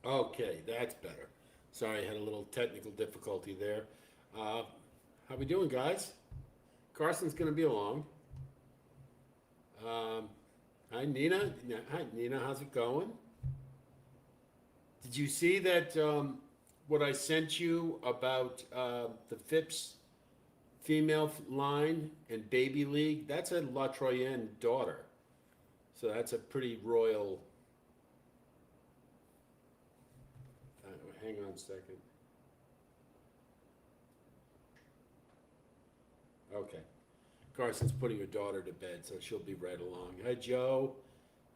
Okay, that's better. Sorry, I had a little technical difficulty there. Uh, how we doing, guys? Carson's going to be along. Um, hi, Nina. Hi, Nina. How's it going? Did you see that? What I sent you about the Phipps female line and baby league? That's a La Troyenne daughter, so that's a pretty royal. Uh, Hang on a second. Okay. Carson's putting her daughter to bed, so she'll be right along. Hi, Joe.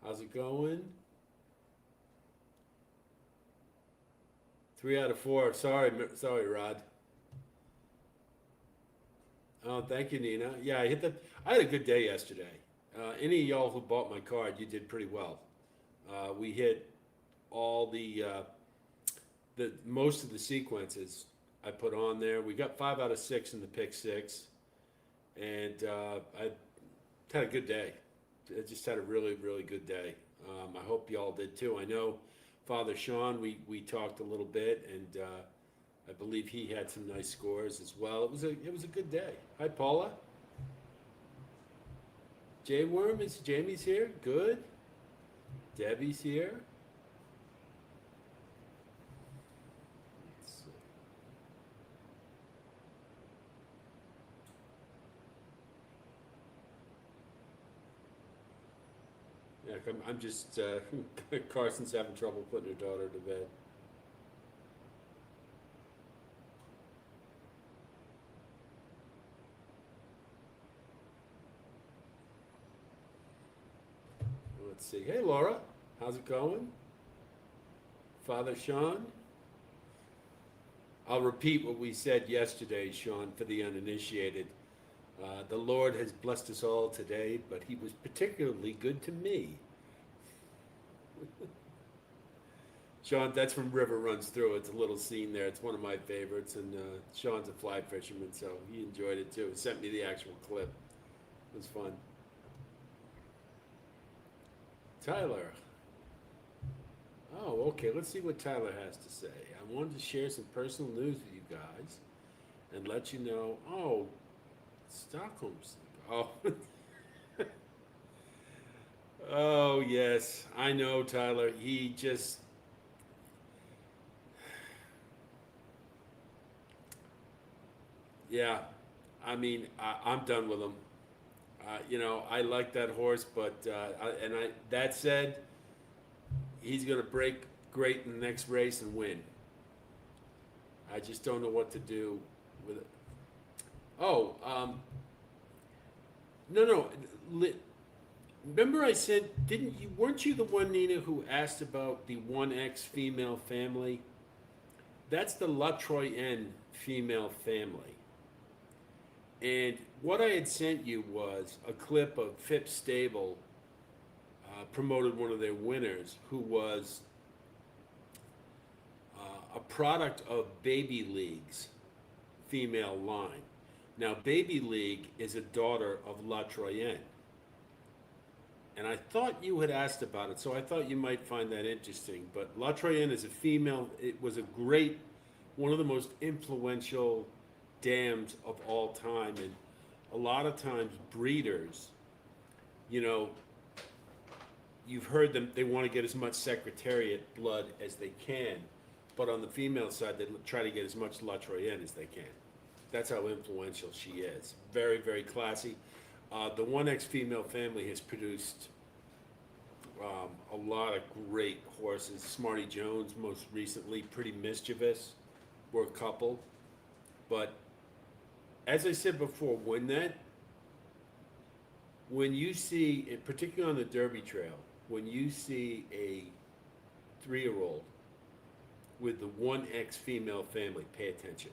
How's it going? 3 out of 4. Sorry, Rod. Oh, thank you, Nina. Yeah, I hit the. I had a good day yesterday. Any of y'all who bought my card, you did pretty well. We hit all the most of the sequences I put on there. We got 5 out of 6 in the pick six, and I had a good day. I just had a really good day. I hope y'all did too. I know Father Sean. We talked a little bit, and I believe he had some nice scores as well. It was a good day. Hi, Paula. J Worm is Jamie's here. Good. Debbie's here. Let's see. Yeah, I'm just Carson's having trouble putting her daughter to bed. Let's see. Hey, Laura. How's it going? Father Sean. I'll repeat what we said yesterday, Sean, for the uninitiated. The Lord has blessed us all today, but He was particularly good to me. Sean, that's from River Runs Through. It's a little scene there. It's one of my favorites, and Sean's a fly fisherman, so he enjoyed it too. He sent me the actual clip. It was fun. Tyler. Oh, okay. Let's see what Tyler has to say. I wanted to share some personal news with you guys and let you know. Oh, Stockholm's. Oh, oh yes. I know, Tyler. He just. Yeah. I mean, I'm done with him. I like that horse, but that said, he's going to break great in the next race and win. I just don't know what to do with it. Oh, no, no. Remember I said, didn't you? Weren't you the one, Nina, who asked about the 1X female family? That's the La Troyenne female family. And what I had sent you was a clip of Phipps Stable promoted one of their winners who was a product of Baby League's female line. Now, Baby League is a daughter of La Troyenne. And I thought you had asked about it, so I thought you might find that interesting. But La Troyenne is a female, it was a great, one of the most influential dams of all time. And a lot of times, breeders, you know, you've heard them, they want to get as much Secretariat blood as they can. But on the female side, they try to get as much La Troyenne as they can. That's how influential she is. Very, very classy. The 1X female family has produced a lot of great horses. Smarty Jones, most recently, Pretty Mischievous, were a couple. But as I said before, when you see, particularly on the Derby Trail, when you see a 3-year-old with the 1X female family, pay attention,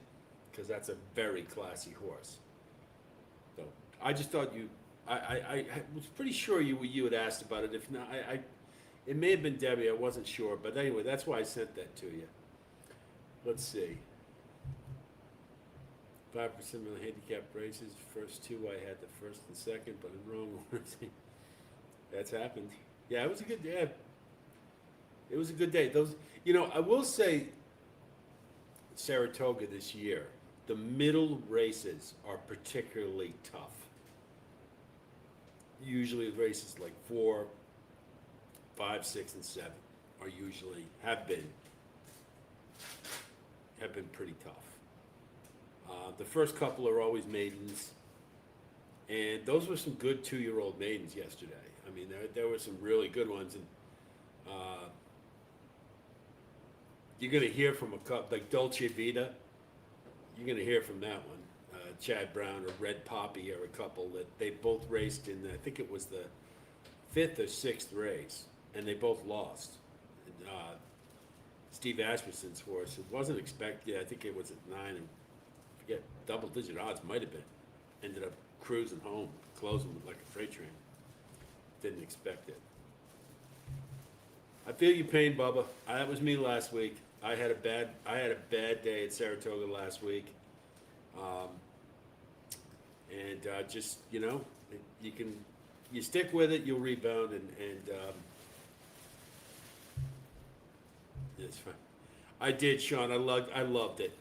because that's a very classy horse. So I just thought I was pretty sure you had asked about it. If not, it may have been Debbie. I wasn't sure, but anyway, that's why I sent that to you. Let's see. 5% of the handicap races. First two, I had the first and second, but in wrong order. That's happened. Yeah, it was a good day. It was a good day. Those, I will say, Saratoga this year, the middle races are particularly tough. Usually the races like 4, 5, 6, and 7 are usually have been pretty tough. The first couple are always maidens, and those were some good 2-year-old maidens yesterday. I mean, there were some really good ones, and you're going to hear from a couple like Dolce Vita. You're going to hear from that one. Chad Brown or Red Poppy are a couple that they both raced in. I think it was the 5th or 6th race, and they both lost. And, Steve Asmussen's horse, it wasn't expected. I think it was at 9 and forget double-digit odds might have been. Ended up cruising home, closing like a freight train. Didn't expect it. I feel your pain, Bubba. That was me last week. I had a bad day at Saratoga last week, and just you stick with it, you'll rebound, and it's fine. I did, Sean. I loved it.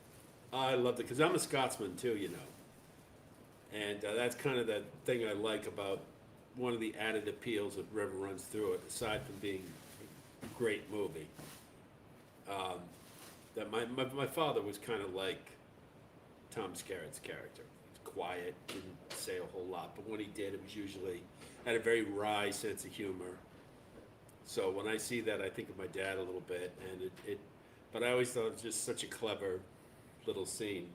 I loved it because I'm a Scotsman too, and that's kind of the thing I like about one of the added appeals of River Runs Through It, aside from being a great movie. That my father was kind of like Tom Skerritt's character. He's quiet, didn't say a whole lot, but when he did, it was usually had a very wry sense of humor. So when I see that, I think of my dad a little bit, and but I always thought it was just such a clever little scene.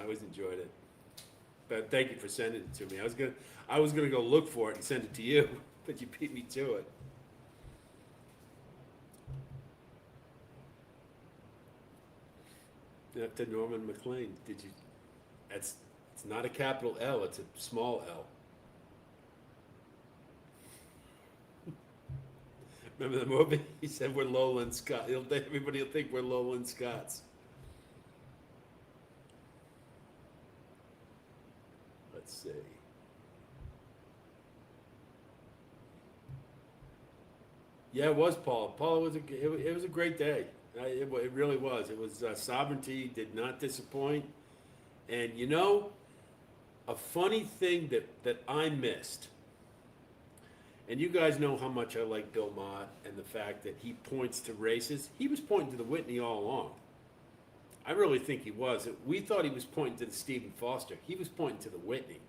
I always enjoyed it. But thank you for sending it to me. I was gonna go look for it and send it to you, but you beat me to it. To Norman McLean, it's not a capital L, it's a small L. Remember the movie? He said we're Lowland Scots. Everybody will think we're Lowland Scots. Let's see. Yeah, it was Paul. Paul, it was a great day. It really was. It was Sovereignty did not disappoint. And a funny thing that I missed, and you guys know how much I like Bill Mott and the fact that he points to races. He was pointing to the Whitney all along. I really think he was. We thought he was pointing to the Stephen Foster. He was pointing to the Whitney.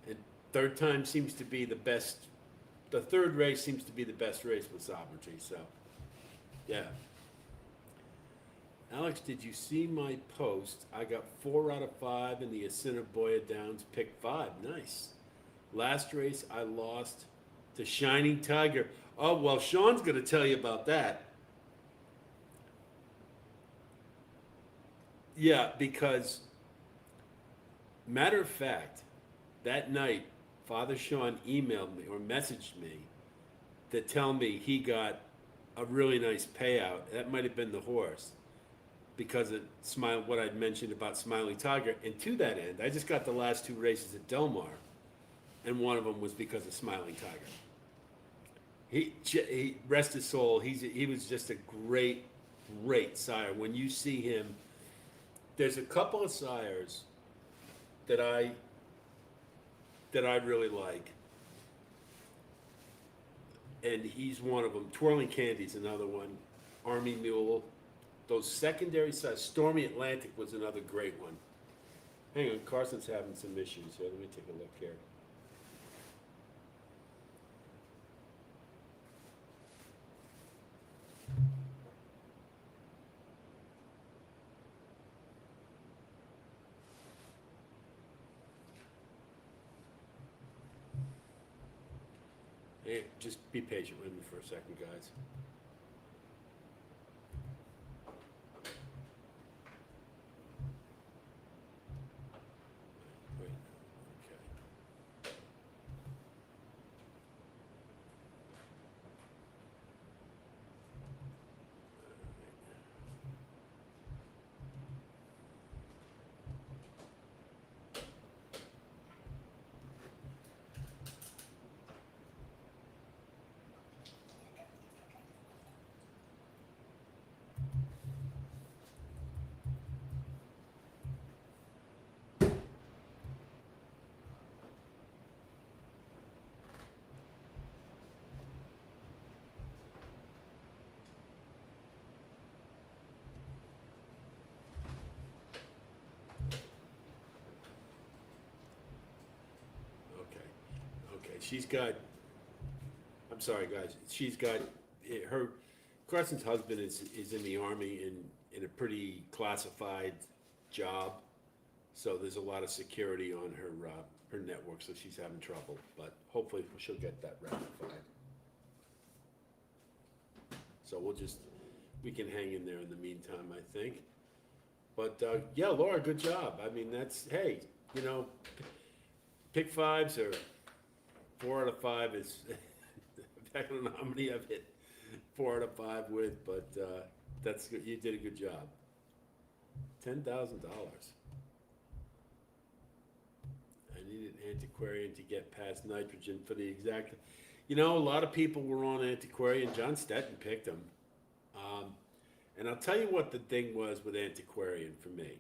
And third time seems to be the best. The third race seems to be the best race with Sovereignty, so, yeah. Alex, did you see my post? I got 4 out of 5 in the Assiniboia Downs pick 5. Nice. Last race, I lost to Shining Tiger. Oh, well, Sean's going to tell you about that. Yeah, because, matter of fact, that night, Father Sean emailed me or messaged me to tell me he got a really nice payout. That might have been the horse because of what I'd mentioned about Smiling Tiger. And to that end, I just got the last 2 races at Del Mar, and one of them was because of Smiling Tiger. He rest his soul. He was just a great sire. When you see him, there's a couple of sires that I really like, and he's one of them. Twirling Candy's another one. Army Mule. Those secondary sides. Stormy Atlantic was another great one. Hang on, Carson's having some issues here. Let me take a look here. Hey, just be patient with me for a second, guys. Wait, okay. she's got. I'm sorry, guys. She's got her. Carson's husband is in the army in a pretty classified job, so there's a lot of security on her network. So she's having trouble, but hopefully she'll get that rectified. So we can hang in there in the meantime, I think. But yeah, Laura, good job. I mean, hey, pick fives or 4 out of 5 is. I don't know how many I've hit 4 out of 5 with, but that's good. You did a good job. $10,000. I needed antiquarian to get past nitrogen for the exact. A lot of people were on antiquarian. John Stetton picked them. And I'll tell you what the thing was with antiquarian for me.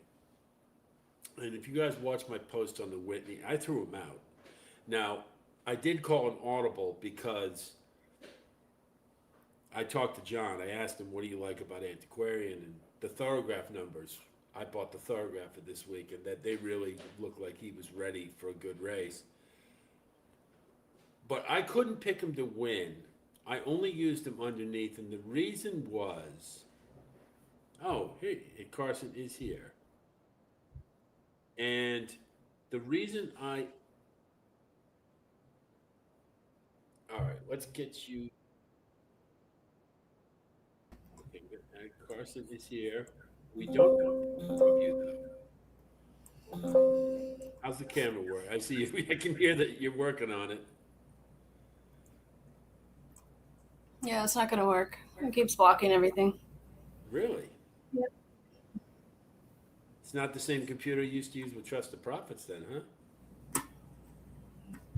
And if you guys watch my post on the Whitney, I threw him out. Now, I did call an audible because I talked to John. I asked him, what do you like about antiquarian? And the thorograph numbers. I bought the thorograph for this week, and that they really looked like he was ready for a good race. But I couldn't pick him to win. I only used him underneath, and the reason was, hey, Carson is here. And the reason all right, let's get you. Carson is here. We don't know from you though. How's the camera work? I see you. I can hear that you're working on it. Yeah, it's not going to work. It keeps blocking everything. Really? Yep. It's not the same computer you used to use with Trusted Profits then, huh?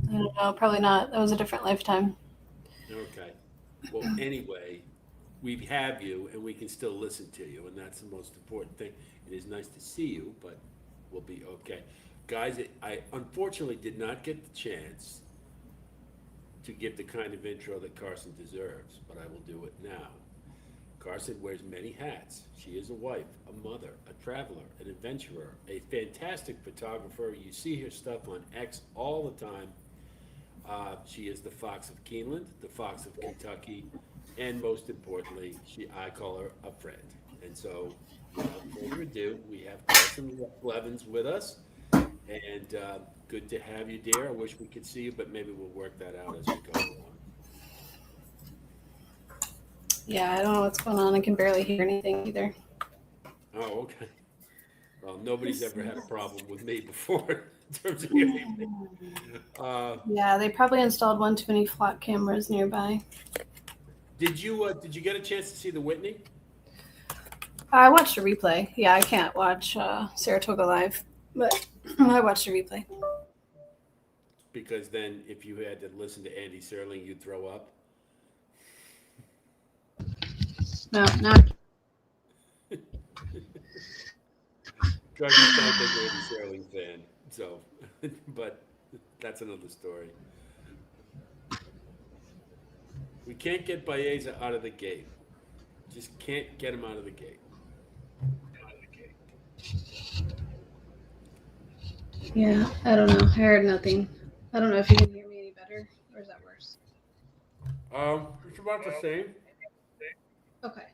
I don't know. Probably not. That was a different lifetime. Okay. Well, anyway, we have you and we can still listen to you, and that's the most important thing. It is nice to see you, but we'll be okay. Guys, I unfortunately did not get the chance to give the kind of intro that Carson deserves, but I will do it now. Carson wears many hats. She is a wife, a mother, a traveler, an adventurer, a fantastic photographer. You see her stuff on X all the time. She is the Fox of Keeneland, the Fox of Kentucky, and most importantly, I call her a friend. And so, without further ado, we have Carson Blevins with us, and good to have you, dear. I wish we could see you, but maybe we'll work that out as we go along. Yeah, I don't know what's going on. I can barely hear anything either. Oh, okay. Well, nobody's ever had a problem with me before in terms of hearing. Yeah, they probably installed one too many flock cameras nearby. Did you get a chance to see the Whitney? I watched a replay. Yeah, I can't watch Saratoga live, but I watched a replay. Because then, if you had to listen to Andy Serling, you'd throw up. No. Carter's not a big Andy Serling fan, so, but that's another story. We can't get Baeza out of the gate. Just can't get him out of the gate. Yeah, I don't know. I heard nothing. I don't know if you can hear me any better, or is that worse? It's about the same. Okay.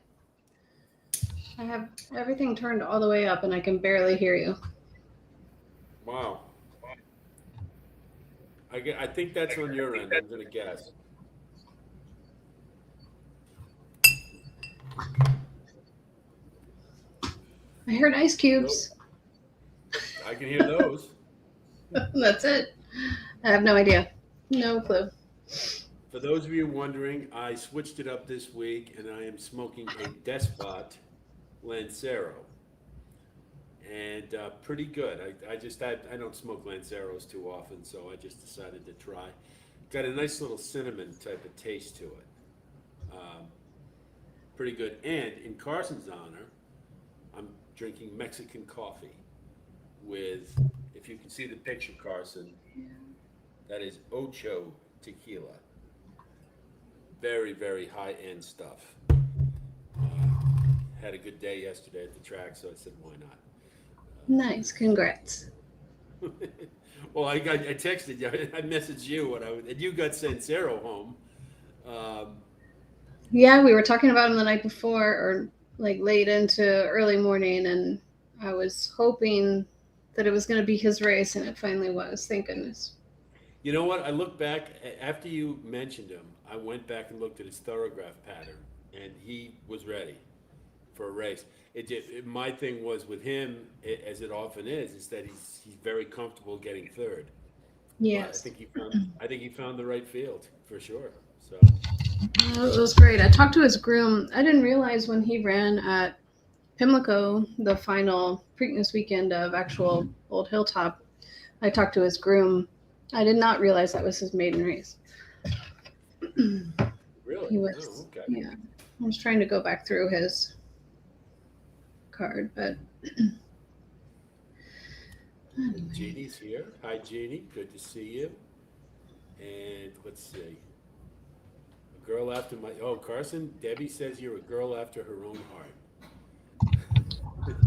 I have everything turned all the way up, and I can barely hear you. Wow. I think that's on your end, I'm going to guess. I heard ice cubes. I can hear those. That's it. I have no idea. No clue. For those of you wondering, I switched it up this week, and I am smoking a Despot Lancero. And pretty good. I don't smoke Lanceros too often, so I just decided to try. Got a nice little cinnamon type of taste to it. Pretty good. And in Carson's honor, I'm drinking Mexican coffee with, if you can see the picture, Carson, that is Ocho tequila. Very, very high-end stuff. Had a good day yesterday at the track, so I said, why not? Nice. Congrats. Well, I texted you. I messaged you when and you got Sansero home. Um, Yeah, we were talking about him the night before, or like late into early morning, and I was hoping that it was going to be his race, and it finally was. Thank goodness. you know what? I looked back after you mentioned him. I went back and looked at his thoroughgraph pattern, and he was ready for a race. My thing was with him, as it often is that he's very comfortable getting third. But Yes. I think he found the right field for sure. So It was great. I talked to his groom. I didn't realize when he ran at Pimlico, the final Preakness weekend of actual Old Hilltop, I talked to his groom. I did not realize that was his maiden race. really, He oh was, okay. yeah. I was trying to go back through his card, but anyway. Jeannie's here. Hi, Jeannie. Good to see you. And let's see. A girl after my Carson. Debbie says you're a girl after her own heart,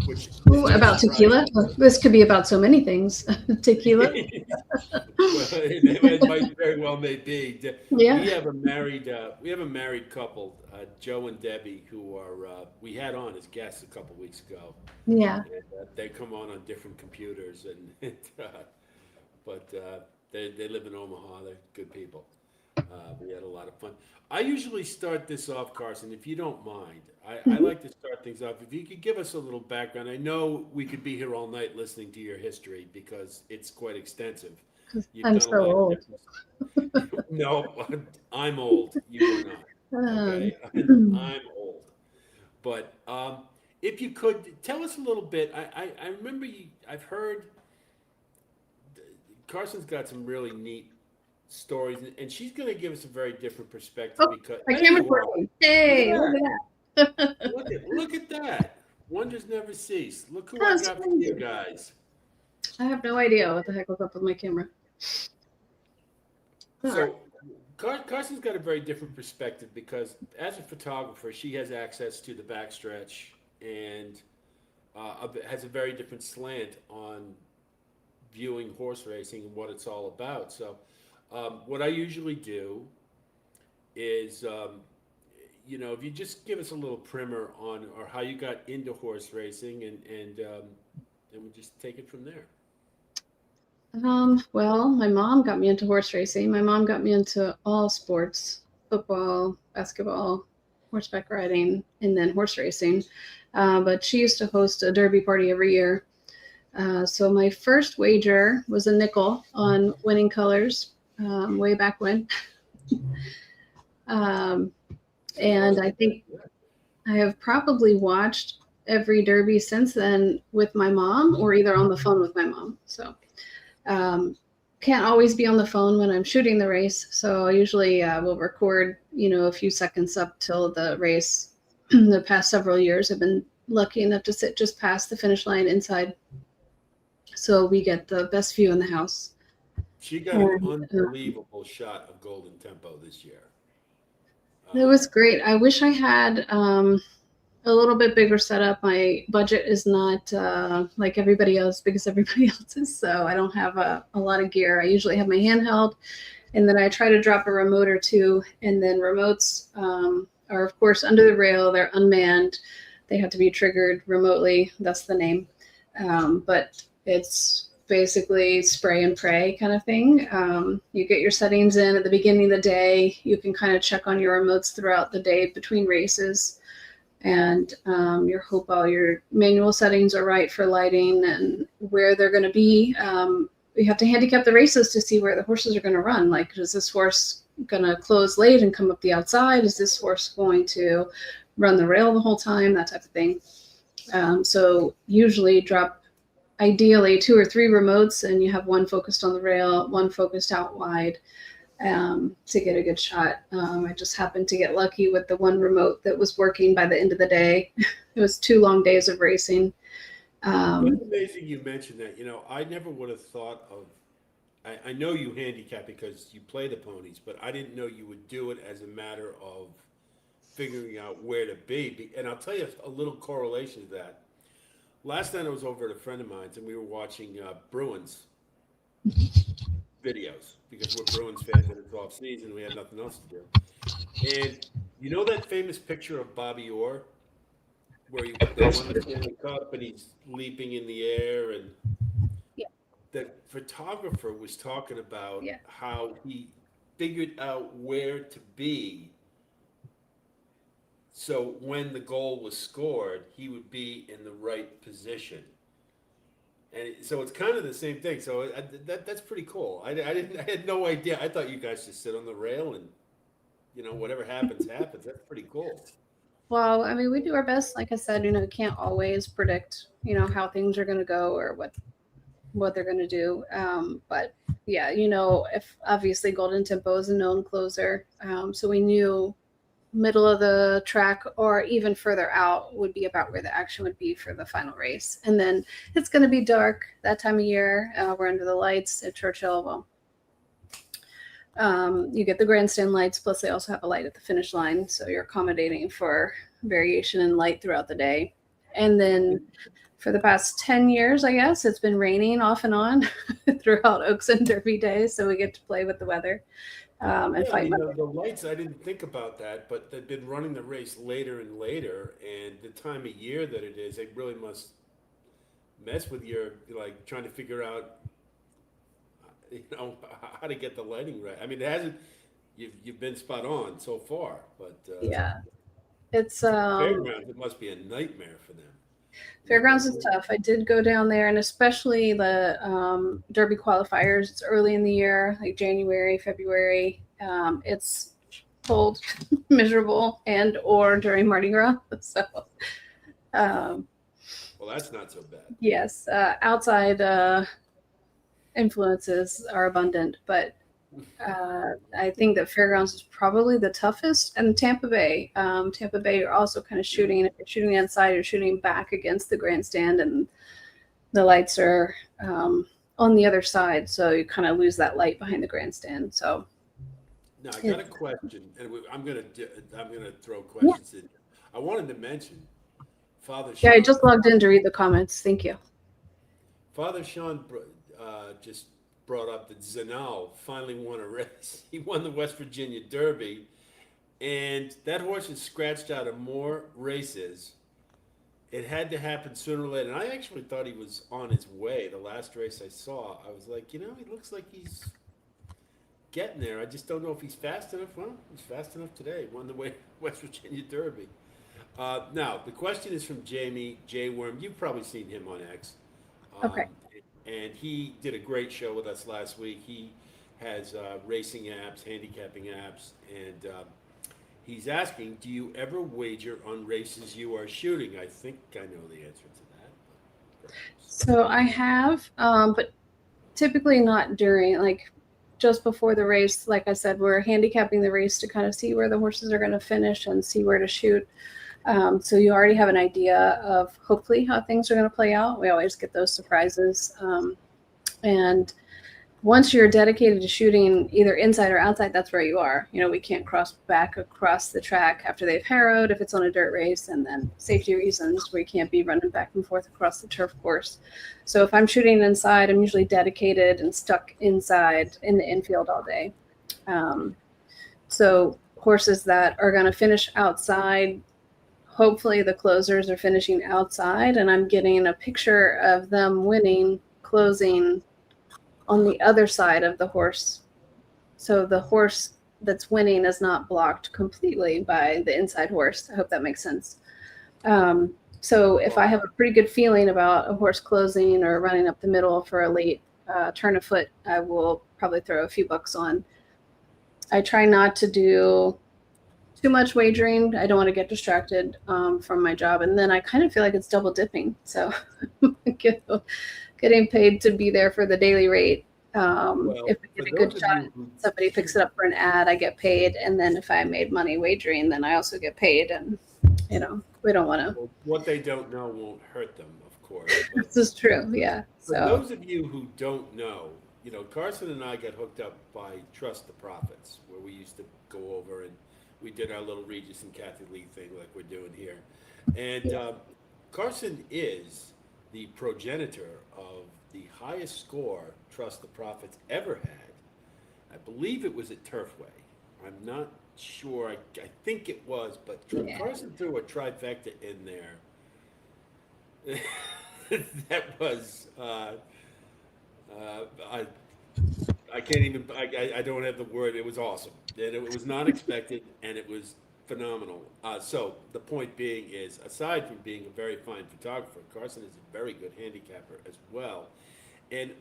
which is Ooh, not about tequila? surprising. This could be about so many things. Tequila? Well, it might very well may be. Yeah. We have a married couple, Joe and Debbie, who are we had on as guests a couple weeks ago, Yeah. and they come on different computers, but they live in Omaha. They're good people. We had a lot of fun. I usually start this off, Carson, if you don't mind. I Mhm. like to start things off. If you could give us a little background. I know we could be here all night listening to your history because it's quite extensive. You've I'm done a so lot of old. different. No, I'm old. You are not. Um, Okay, I'm old. But if you could tell us a little bit. I remember you. I've heard Carson's got some really neat stories, and she's going to give us a very different perspective oh, because my there camera's you are. working. Look at Hey, look that. at that. Look at that. Wonders never cease. Look who I That's got for you crazy. guys. I have no idea what the heck was up with my camera. All right. So Carson's got a very different perspective because as a photographer, she has access to the backstretch and has a very different slant on viewing horse racing and what it's all about. So what I usually do is if you just give us a little primer on or how you got into horse racing and we just take it from there. Well, my mom got me into horse racing. My mom got me into all sports, football, basketball, horseback riding, and then horse racing. But she used to host a derby party every year. So my first wager was a nickel on winning colors way back when. Um, Oh, and I think I have probably watched every derby since then with my mom or either on the phone with my mom. So um, can't always be on the phone when I'm shooting the race. So I usually will record, a few seconds up till the race. The past several years, I've been lucky enough to sit just past the finish line inside. So we get the best view in the house. she got an And unbelievable shot of Golden Tempo this year. it was great. I wish I had a little bit bigger setup. My budget is not like everybody else because everybody else is. So I don't have a lot of gear. I usually have my handheld, and then I try to drop a remote or two. And then remotes are, of course, under the rail. They're unmanned. They have to be triggered remotely. That's the name. But it's basically spray and pray kind of thing. You get your settings in at the beginning of the day. You can kind of check on your remotes throughout the day between races and your hope all your manual settings are right for lighting and where they're going to be. You have to handicap the races to see where the horses are going to run. Like, is this horse going to close late and come up the outside? Is this horse going to run the rail the whole time? That type of thing. So usually drop ideally 2 or 3 remotes and you have one focused on the rail, one focused out wide to get a good shot. I just happened to get lucky with the one remote that was working by the end of the day. It was 2 long days of racing. That's amazing you mentioned that. I never would have thought of. I know you handicap because you play the ponies, but I didn't know you would do it as a matter of figuring out where to be. And I'll tell you a little correlation to that. Last night I was over at a friend of mine's and we were watching Bruins videos because we're Bruins fans and it's off season. We had nothing else to do. And you know that famous picture of Bobby Orr where they won the Stanley Cup and he's leaping in the air, and Yeah. the photographer was talking about Yeah. how he figured out where to be so when the goal was scored, he would be in the right position. So it's kind of the same thing. So that's pretty cool. I had no idea. I thought you guys just sit on the rail and whatever happens happens. That's pretty cool. Well, I mean, we do our best. Like I said, we can't always predict, how things are going to go or what they're going to do. But yeah, if obviously Golden Tempo is a known closer, so we knew middle of the track or even further out would be about where the action would be for the final race. And then it's going to be dark that time of year. We're under the lights at Churchill. Well, you get the grandstand lights, plus they also have a light at the finish line, so you're accommodating for variation in light throughout the day. And then for the past 10 years, I guess, it's been raining off and on throughout Oaks and Derby days, so we get to play with the weather and Yeah, I fight. mean, the lights, I didn't think about that, but they've been running the race later and later, and the time of year that it is, it really must mess with your, like, trying to figure out, how to get the lighting right. I mean, it hasn't, you've been spot on so far, but Yeah, it's fairgrounds, it must be a nightmare for them. Fairgrounds is tough. I did go down there, and especially the Derby qualifiers. It's early in the year, like January, February. It's cold, miserable, and or during Mardi Gras. So, Well, that's not so bad. yes, outside influences are abundant, but I think that Fairgrounds is probably the toughest. And Tampa Bay, you're also kind of shooting. If you're shooting inside, you're shooting back against the grandstand, and the lights are on the other side, so you kind of lose that light behind the grandstand. So now I got a question, and I'm gonna throw questions in. I wanted to mention Father Sean. Yeah, I just logged in to read the comments. Thank you. Father Sean just brought up that Zanal finally won a race. He won the West Virginia Derby, and that horse has scratched out of more races. It had to happen sooner or later. And I actually thought he was on his way. The last race I saw, I was like, he looks like he's getting there. I just don't know if he's fast enough. Well, he's fast enough today. Won the West Virginia Derby. Now, the question is from Jamie J. Worm. You've probably seen him on X. Okay. And he did a great show with us last week. He has racing apps, handicapping apps, and he's asking, do you ever wager on races you are shooting? I think I know the answer to that. So I have, but typically not during, like just before the race. Like I said, we're handicapping the race to kind of see where the horses are going to finish and see where to shoot. So you already have an idea of hopefully how things are going to play out. We always get those surprises. And once you're dedicated to shooting either inside or outside, that's where you are. We can't cross back across the track after they've harrowed if it's on a dirt race, and then safety reasons, we can't be running back and forth across the turf course. So if I'm shooting inside, I'm usually dedicated and stuck inside in the infield all day. So horses that are going to finish outside, hopefully the closers are finishing outside, and I'm getting a picture of them winning, closing on the other side of the horse. So the horse that's winning is not blocked completely by the inside horse. I hope that makes sense. So if I have a pretty good feeling about a horse closing or running up the middle for a late turn of foot, I will probably throw a few bucks on. I try not to do too much wagering. I don't want to get distracted from my job, and then I kind of feel like it's double dipping. So getting paid to be there for the daily rate. If we get a good shot, somebody picks it up for an ad, I get paid, and then if I made money wagering, then I also get paid. And we don't want to. Well, what they don't know won't hurt them, of course. This is true, yeah. For those of you who don't know, Carson and I got hooked up by Trust the Profits, where we used to go over and we did our little Regis and Kathy League thing like we're doing here. And Carson is the progenitor of the highest score Trust the Prophets ever had. I believe it was at Turfway. I'm not sure. I think it was, but Yeah. Carson threw a trifecta in there. That was I can't even I don't have the word. It was awesome, and it was not expected, and it was phenomenal. So the point being is, aside from being a very fine photographer, Carson is a very good handicapper as well. And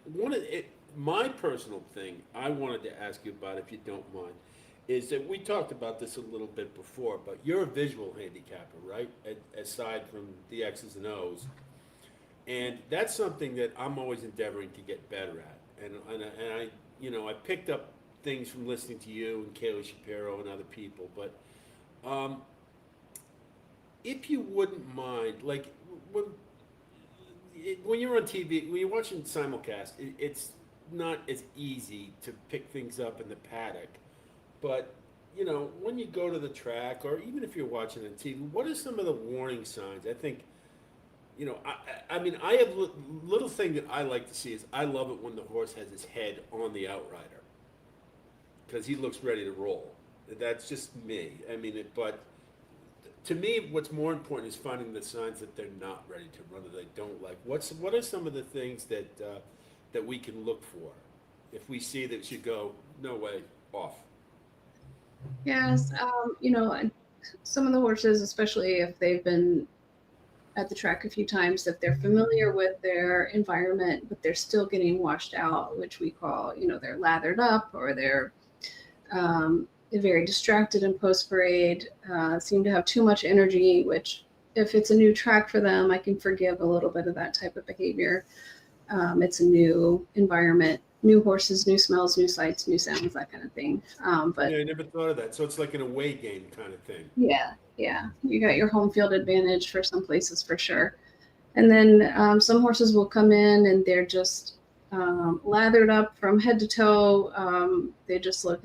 my personal thing I wanted to ask you about, if you don't mind, is that we talked about this a little bit before, but you're a visual handicapper, right? Aside from the X's and O's, and that's something that I'm always endeavoring to get better at. And I, I picked up things from listening to you and Kaylee Shapiro and other people. But if you wouldn't mind, like when when you're on TV, when you're watching simulcast, it's not as easy to pick things up in the paddock. But when you go to the track, or even if you're watching on TV, what are some of the warning signs? I think I mean, I have little thing that I like to see is I love it when the horse has his head on the outrider because he looks ready to roll. That's just me. I mean, but to me, what's more important is finding the signs that they're not ready to run or they don't like. What are some of the things that we can look for if we see that you go, no way, off? Yes, some of the horses, especially if they've been at the track a few times, if they're familiar with their environment, but they're still getting washed out, which we call, they're lathered up, or they're very distracted in post parade, seem to have too much energy, which if it's a new track for them, I can forgive a little bit of that type of behavior. It's a new environment, new horses, new smells, new sights, new sounds, that kind of thing. But Yeah, I never thought of that. So it's like an away game kind of thing. yeah, you got your home field advantage for some places for sure. And then some horses will come in and they're just lathered up from head to toe. They just look.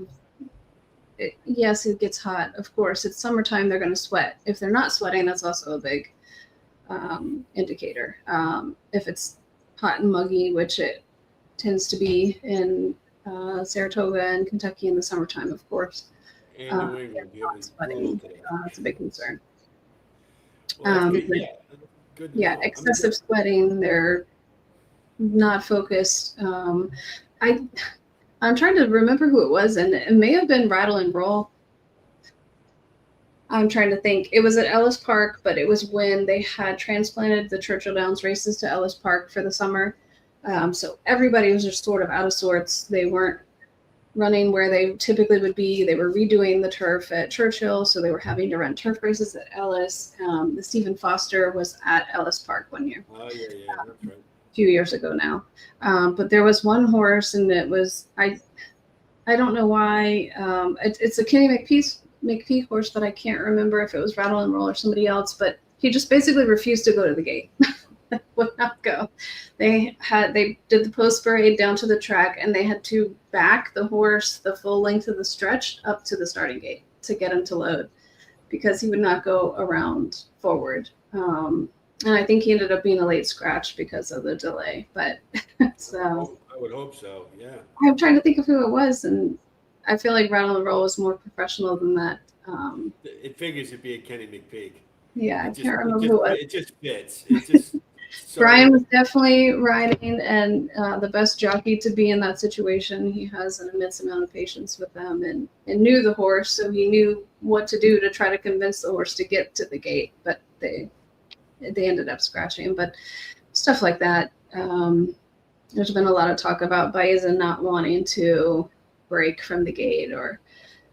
Yes, it gets hot. Of course, it's summertime. They're going to sweat. If they're not sweating, that's also a big indicator. If it's hot and muggy, which it tends to be in Saratoga and Kentucky in the summertime, of course. And New England, Not it's brutal sweating. today. That's a big concern. Well, that's good. But Yeah, good to yeah, know. I mean, excessive sweating. They're not focused. I I'm trying to remember who it was, and it may have been Rattle and Roll. I'm trying to think. It was at Ellis Park, but it was when they had transplanted the Churchill Downs races to Ellis Park for the summer. So everybody was just sort of out of sorts. They weren't running where they typically would be. They were redoing the turf at Churchill, so they were having to run turf races at Ellis. The Stephen Foster was at Ellis Park one year. oh yeah, that's right. A few years ago now. But there was one horse, and it was I don't know why. It's a Kenny McPhee horse, but I can't remember if it was Rattle and Roll or somebody else. But he just basically refused to go to the gate. Would not go. They did the post parade down to the track, and they had to back the horse the full length of the stretch up to the starting gate to get him to load because he would not go around forward. And I think he ended up being a late scratch because of the delay. But so I would hope so. Yeah. I'm trying to think of who it was, and I feel like Rattle and Roll was more professional than that. It figures it'd be a Kenny McPeak. Yeah, I can't remember who it was. It just fits. It just. So, Brian was definitely riding, and the best jockey to be in that situation. He has an immense amount of patience with them, and knew the horse, so he knew what to do to try to convince the horse to get to the gate. But they ended up scratching. But stuff like that. There's been a lot of talk about Bison not wanting to break from the gate, or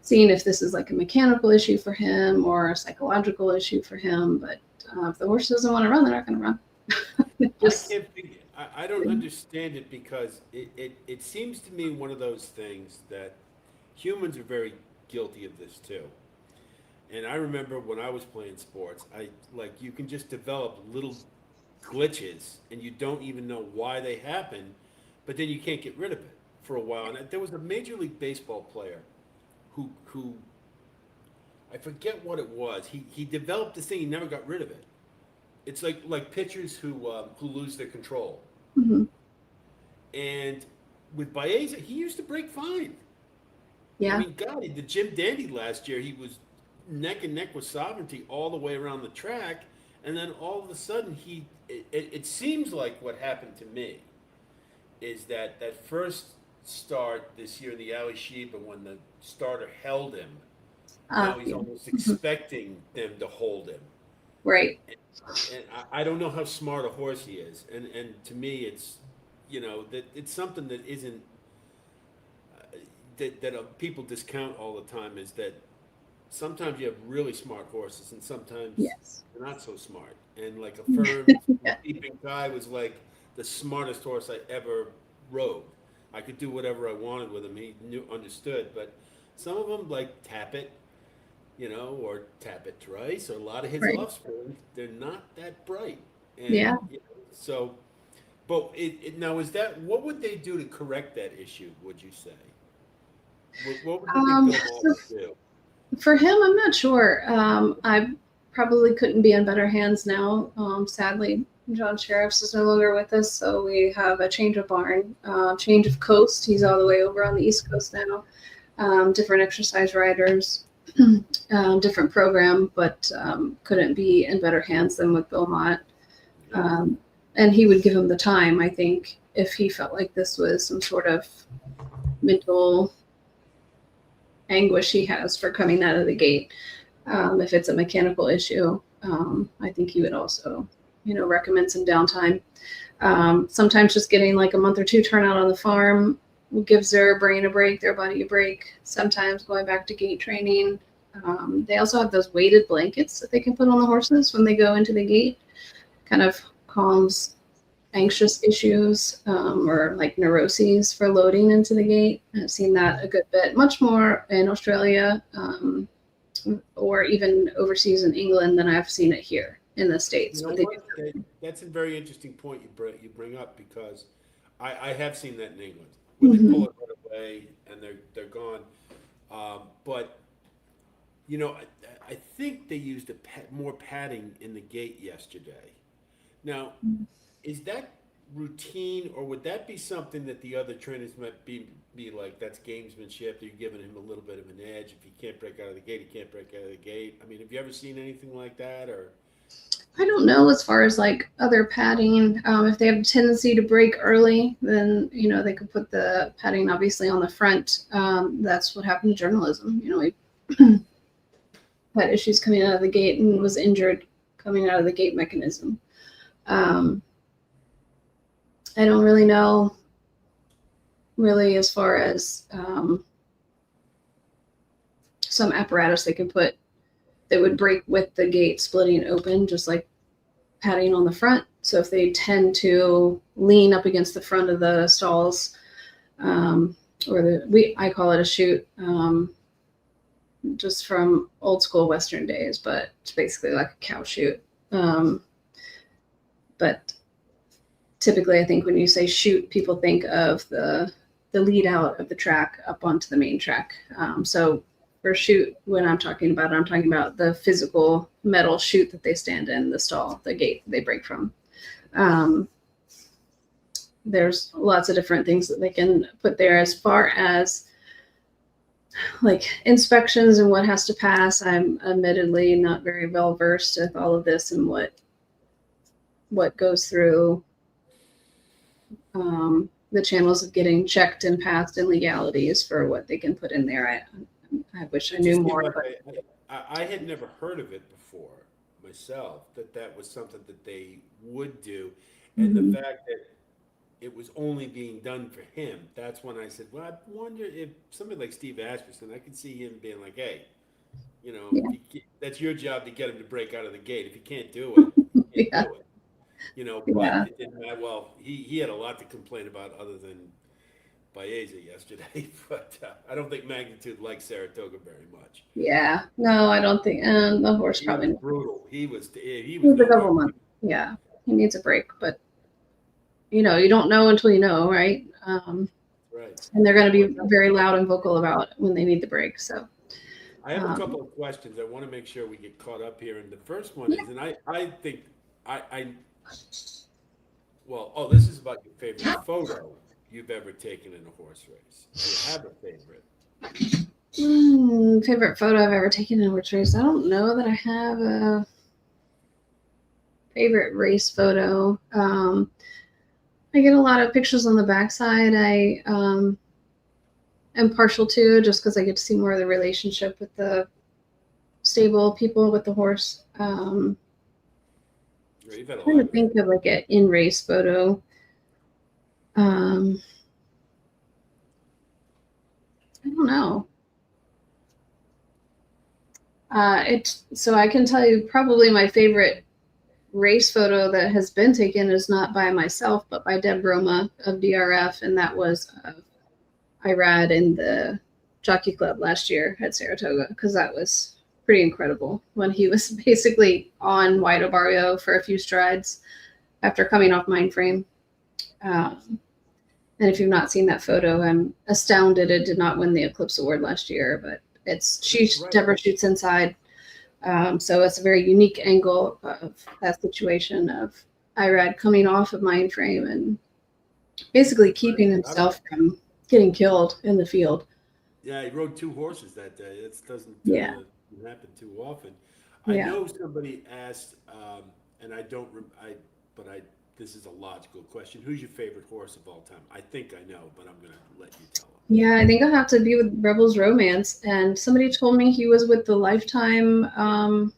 seeing if this is like a mechanical issue for him or a psychological issue for him. But if the horse doesn't want to run, they're not going to run. I don't understand it because it seems to me one of those things that humans are very guilty of this too. And I remember when I was playing sports, you can just develop little glitches and you don't even know why they happen, but then you can't get rid of it for a while. And there was a Major League Baseball player who I forget what it was. He developed this thing, he never got rid of it. It's like pitchers who lose their control. Mm-hmm. And with Baeza, he used to break fine. I Yeah. mean, God, the Jim Dandy last year, he was neck and neck with Sovereignty all the way around the track, and then all of a sudden, it seems like what happened to me is that that first start this year in the Ali Sheba, when the starter held him, now he's Yeah. almost Mhm. expecting them to hold him. Right. And I don't know how smart a horse he is. And to me, it's, that it's something that isn't, that people discount all the time is that sometimes you have really smart horses and sometimes Yes. they're not so smart. And like a firm Yeah. keeping guy was like the smartest horse I ever rode. I could do whatever I wanted with him. He understood. But some of them like tap it, or tap it twice, or a lot of his Right. offspring, they're not that bright. Yeah. And so, but now is that, what would they do to correct that issue, would you say? What would you think Bill Hall So would do? for him, I'm not sure. I probably couldn't be in better hands now. Sadly, John Sheriffs is no longer with us, so we have a change of barn, change of coast. He's all the way over on the East Coast now. Different exercise riders, different program, but couldn't be in better hands than with Bill Mott. Yeah. And he would give him the time, I think, if he felt like this was some sort of mental anguish he has for coming out of the gate. If it's a mechanical issue, I think he would also, recommend some downtime. Sometimes just getting like a month or two turnout on the farm gives their brain a break, their body a break. Sometimes going back to gate training. They also have those weighted blankets that they can put on the horses when they go into the gate. Kind of calms anxious issues, or like neuroses for loading into the gate. I've seen that a good bit, much more in Australia, or even overseas in England than I've seen it here in the States. You know But they what? do. That's a very interesting point you bring up because I have seen that in England where they Mhm. pull it right away and they're gone. But I think they used more padding in the gate yesterday. Now, is that routine, or would that be something that the other trainers might be like, that's gamesmanship? You're giving him a little bit of an edge. If he can't break out of the gate, he can't break out of the gate. I mean, have you ever seen anything like that, or? I don't know as far as like other padding. If they have a tendency to break early, then they could put the padding obviously on the front. That's what happened to journalism. He had issues coming out of the gate and was injured coming out of the gate mechanism. Um, I don't really know, really, as far as some apparatus they could put that would break with the gate splitting open, just like padding on the front. So if they tend to lean up against the front of the stalls, or I call it a chute, just from old school Western days, but it's basically like a cow chute. But typically, I think when you say chute, people think of the lead out of the track up onto the main track. So for chute, when I'm talking about the physical metal chute that they stand in, the stall, the gate they break from. Um, there's lots of different things that they can put there as far as like inspections and what has to pass. I'm admittedly not very well versed with all of this and what goes through the channels of getting checked and passed and legalities for what they can put in there. I wish I It knew just seemed more, like but I had never heard of it before myself, that was something that they would do. And the mhm. fact that it was only being done for him, that's when I said, well, I wonder if somebody like Steve Asperson, I could see him being like, hey, Yeah, that's your job to get him to break out of the gate. If he can't do it, he can't yeah, do it. But yeah, it didn't matter. Well, he had a lot to complain about other than Baeza yesterday, but I don't think Magnitude likes Saratoga very much. yeah. No, I don't think, and the horse He was probably brutal. He was needs a nowhere. couple months. Yeah, he needs a break, but you don't know until you know, right? Right. And they're going to Well, be very loud and vocal about when they need the break. So, I have a um, couple of questions. I want to make sure we get caught up here. And the first one yeah. is, and I think I well, oh, this is about your favorite photo. you've ever taken in a horse race? Do you have a favorite? Favorite photo I've ever taken in a horse race? I don't know that I have a favorite race photo. I get a lot of pictures on the backside. I am partial to just because I get to see more of the relationship with the stable people with the horse. You've had a Trying lot to of think of like an in race photo. I don't know. So I can tell you probably my favorite race photo that has been taken is not by myself, but by Deb Roma of DRF, and that was I ride in the Jockey Club last year at Saratoga, because that was pretty incredible when he was basically on White Obarrio for a few strides after coming off Mind Frame. And if you've not seen that photo, I'm astounded it did not win the Eclipse Award last year, but Deborah shoots inside. So it's a very unique angle of that situation of Irad coming off of Mind Frame and basically keeping himself from getting killed in the field. Yeah, he rode 2 horses that day. It doesn't happen too often. I Yeah. know somebody asked, and I don't, but this is a logical question. Who's your favorite horse of all time? I think I know, but I'm going to let you tell them. Yeah, I think I'll have to be with Rebels Romance. And somebody told me he was with the Lifetime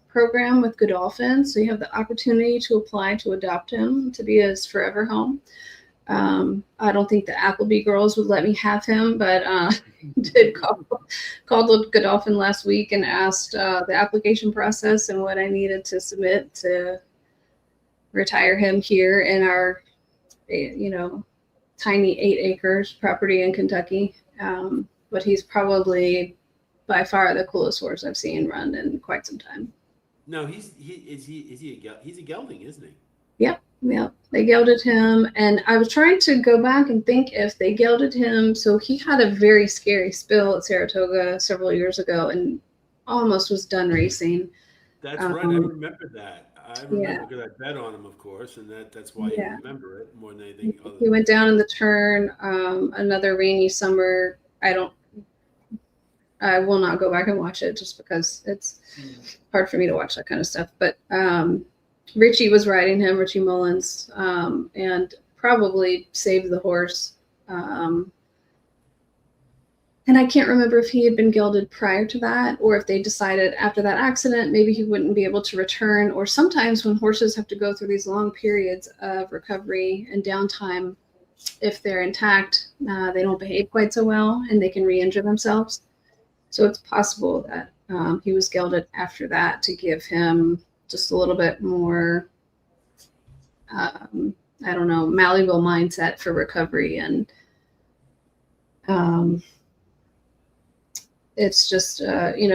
program with Godolphin. So you have the opportunity to apply to adopt him to be his forever home. I don't think the Appleby girls would let me have him, but did called Godolphin last week and asked the application process and what I needed to submit to retire him here in our, tiny 8 acres property in Kentucky. But he's probably by far the coolest horse I've seen run in quite some time. No, he's a gelding, isn't he? Yep. They gelded him, and I was trying to go back and think if they gelded him. So he had a very scary spill at Saratoga several years ago and almost was done racing. That's right. I remember that. I remember because I bet on him, of course, and that's why you remember it more than anything. He went down in the turn. Another rainy summer. I will not go back and watch it just because it's hard for me to watch that kind of stuff. But Richie was riding him, Richie Mullins, and probably saved the horse. And I can't remember if he had been gelded prior to that or if they decided after that accident maybe he wouldn't be able to return. Or sometimes when horses have to go through these long periods of recovery and downtime, if they're intact, they don't behave quite so well and they can re-injure themselves. So it's possible that he was gelded after that to give him just a little bit more, malleable mindset for recovery. And it's just,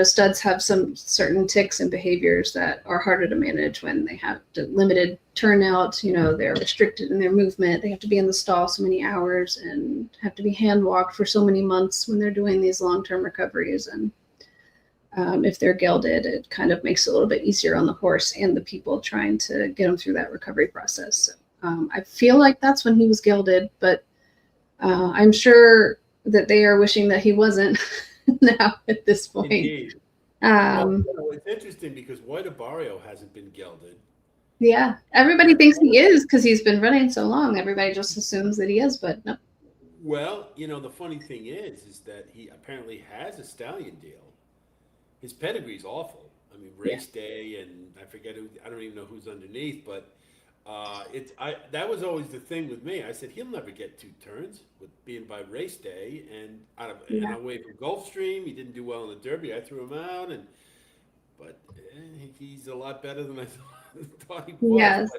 studs have some certain tics and behaviors that are harder to manage when they have limited turnout. They're restricted in their movement. They have to be in the stall so many hours and have to be hand walked for so many months when they're doing these long-term recoveries. And if they're gelded, it kind of makes it a little bit easier on the horse and the people trying to get them through that recovery process. So, I feel like that's when he was gelded, but I'm sure that they are wishing that he wasn't now at this point. Indeed. It's interesting because White Obarrio hasn't been gelded. Yeah, everybody thinks he is because he's been running so long. Everybody just assumes that he is, but no. Well, the funny thing is that he apparently has a stallion deal. His pedigree's awful. I mean, race day, and I forget who. I don't even know who's underneath, but that was always the thing with me. I said he'll never get 2 turns with being by race day and and away from Gulfstream. He didn't do well in the Derby. I threw him out, but he's a lot better than I thought he was. Yes,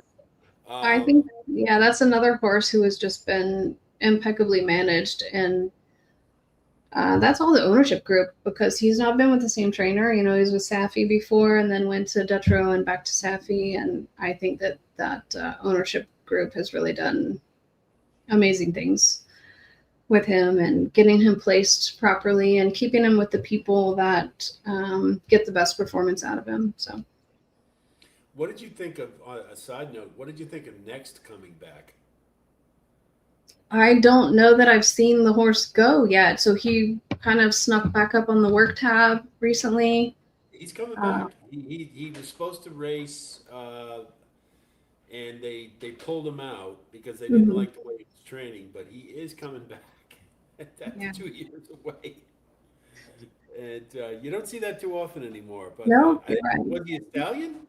but, I think that's another horse who has just been impeccably managed, and that's all the ownership group because he's not been with the same trainer. He was with Safi before and then went to Dutro and back to Safi. And I think that ownership group has really done amazing things with him and getting him placed properly and keeping him with the people that get the best performance out of him. So, what did you think of, a side note, what did you think of Next coming back? I don't know that I've seen the horse go yet. So he kind of snuck back up on the work tab recently. He's coming Uh, back. He was supposed to race, and they pulled him out because they didn't mhm. like the way he was training. But he is coming back. That's Yeah. 2 years away, and you don't see that too often anymore. But No, you're right. was he a stallion?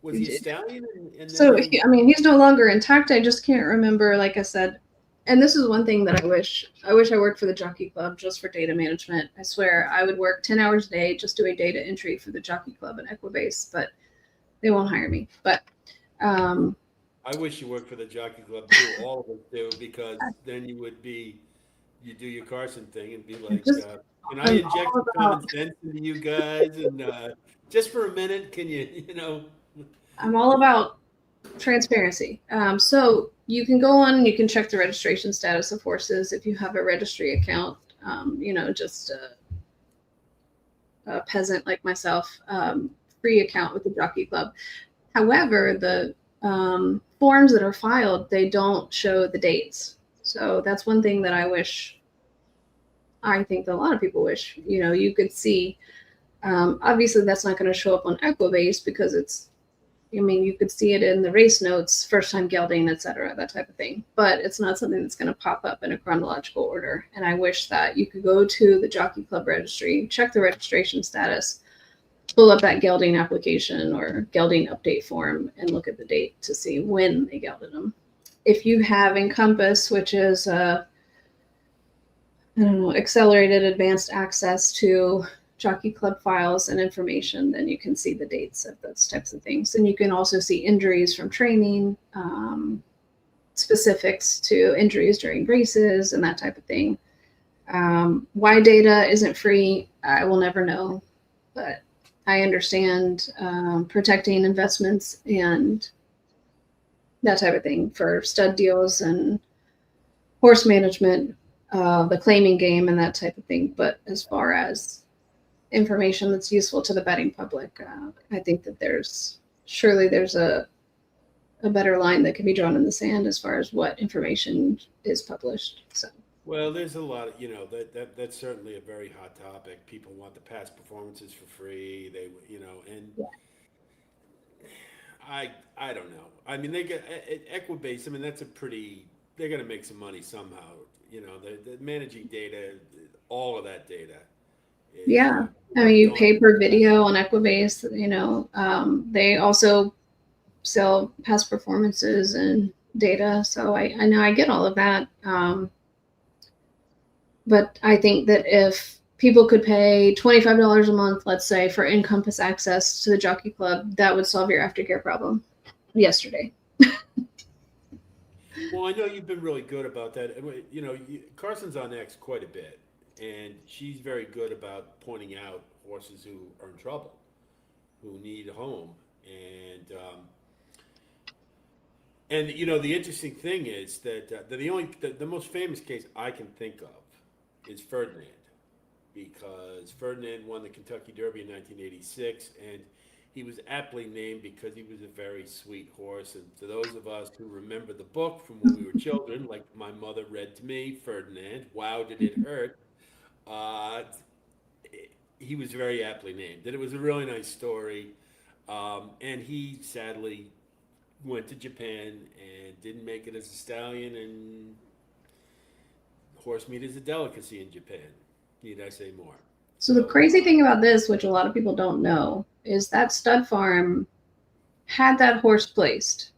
Was he a stallion, and then So, they? I mean, he's no longer intact. I just can't remember, like I said. And this is one thing that I wish I worked for the Jockey Club just for data management. I swear I would work 10 hours a day just doing data entry for the Jockey Club and Equibase, but they won't hire me. But um, I wish you worked for the Jockey Club too. All of us do, because then you do your Carson thing and be like, just "Can I I'm inject all some common about sense into you guys?" And just for a minute, can you? I'm all about transparency. So you can go on and you can check the registration status of horses if you have a registry account. Just a peasant like myself, free account with the Jockey Club. However, the forms that are filed, they don't show the dates. So that's one thing that I think that a lot of people wish, you could see. Obviously, that's not going to show up on Equibase because you could see it in the race notes, first time gelding, et cetera, that type of thing. But it's not something that's going to pop up in a chronological order. And I wish that you could go to the Jockey Club registry, check the registration status, pull up that gelding application or gelding update form and look at the date to see when they gelded them. If you have Encompass, which is I don't know, accelerated advanced access to Jockey Club files and information, then you can see the dates of those types of things. And you can also see injuries from training, specifics to injuries during races and that type of thing. Why data isn't free, I will never know, but I understand protecting investments and that type of thing for stud deals and horse management, the claiming game and that type of thing. But as far as information that's useful to the betting public, I think that there's a better line that can be drawn in the sand as far as what information is published. So Well, there's a lot of, that's certainly a very hot topic. People want the past performances for free. And yeah, I don't know. I mean, they get Equibase. I mean, they're going to make some money somehow. The managing data, all of that data is yeah. I mean, you going. pay per video on Equibase. They also sell past performances and data. So I know I get all of that. But I think that if people could pay $25 a month, let's say, for Encompass access to the Jockey Club, that would solve your aftercare problem yesterday. Well, I know you've been really good about that. Carson's on X quite a bit, and she's very good about pointing out horses who are in trouble, who need a home, and the interesting thing is that the most famous case I can think of is Ferdinand, because Ferdinand won the Kentucky Derby in 1986, and he was aptly named because he was a very sweet horse. And to those of us who remember the book from when we were children, like my mother read to me, Ferdinand, wow, did it hurt? Uh, he was very aptly named. And it was a really nice story. And he sadly went to Japan and didn't make it as a stallion, and horse meat is a delicacy in Japan. Need I say more? So the So, crazy thing about this, which a lot of people don't know, is that stud farm had that horse placed.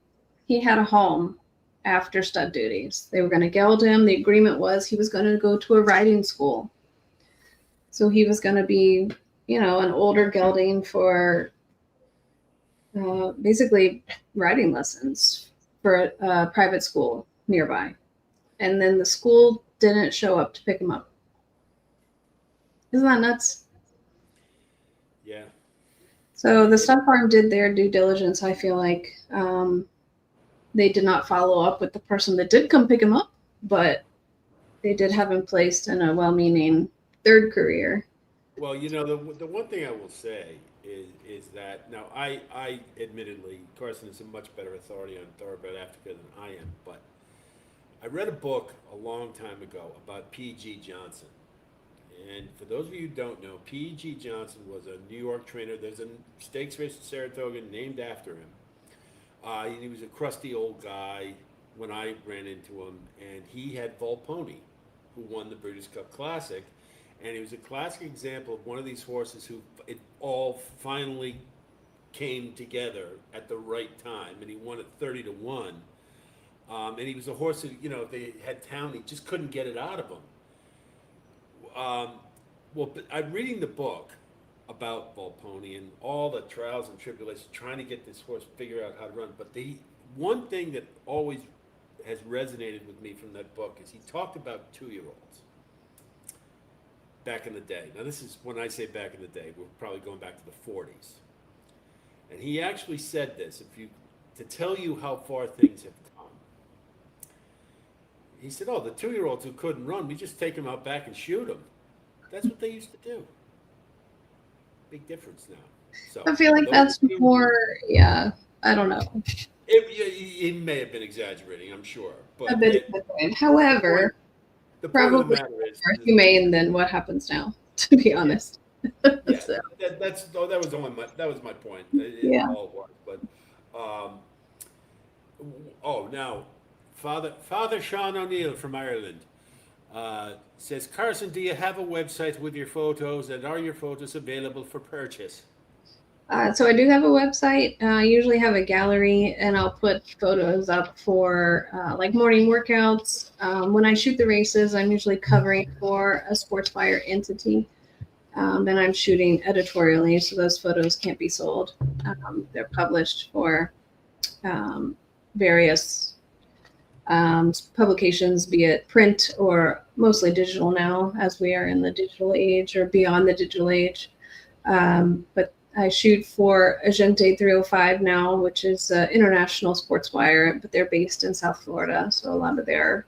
He had a home after stud duties. They were going to geld him. The agreement was he was going to go to a riding school. So he was going to be, an older gelding for basically riding lessons for a private school nearby. And then the school didn't show up to pick him up. Isn't that nuts? yeah. So the stud farm did their due diligence. I feel like they did not follow up with the person that did come pick him up, but they did have him placed in a well-meaning third career. Well, the one thing I will say is that now I admittedly Carson is a much better authority on thoroughbred Africa than I am, but I read a book a long time ago about P.G. Johnson. And for those of you who don't know, P.G. Johnson was a New York trainer. There's a stakes race in Saratoga named after him. He was a crusty old guy when I ran into him, and he had Volpone, who won the Breeders' Cup Classic. And he was a classic example of one of these horses who it all finally came together at the right time, and he won at 30-1. And he was a horse that, they had talent, he just couldn't get it out of him. But I'm reading the book about Volpone and all the trials and tribulations trying to get this horse figure out how to run. But the one thing that always has resonated with me from that book is he talked about 2-year-olds back in the day. Now, this is when I say back in the day, we're probably going back to the 40s. And he actually said this, to tell you how far things have come. He said, the 2-year-olds who couldn't run, we just take them out back and shoot them. That's what they used to do. Big difference now. So I feel like that's more, I don't know. He may have been exaggerating, I'm sure. But a bit different. However, the point probably of the matter is more humane than what happens now, to be honest. Yeah, So, that was my point. Yeah. All it was. But now, Father Sean O'Neill from Ireland says, Carson, do you have a website with your photos, and are your photos available for purchase? so I do have a website. I usually have a gallery, and I'll put photos up for like morning workouts. When I shoot the races, I'm usually covering for a sports buyer entity, and I'm shooting editorially, so those photos can't be sold. They're published for various publications, be it print or mostly digital now, as we are in the digital age or beyond the digital age. But I shoot for Agente 305 now, which is an international sports wire, but they're based in South Florida. So a lot of their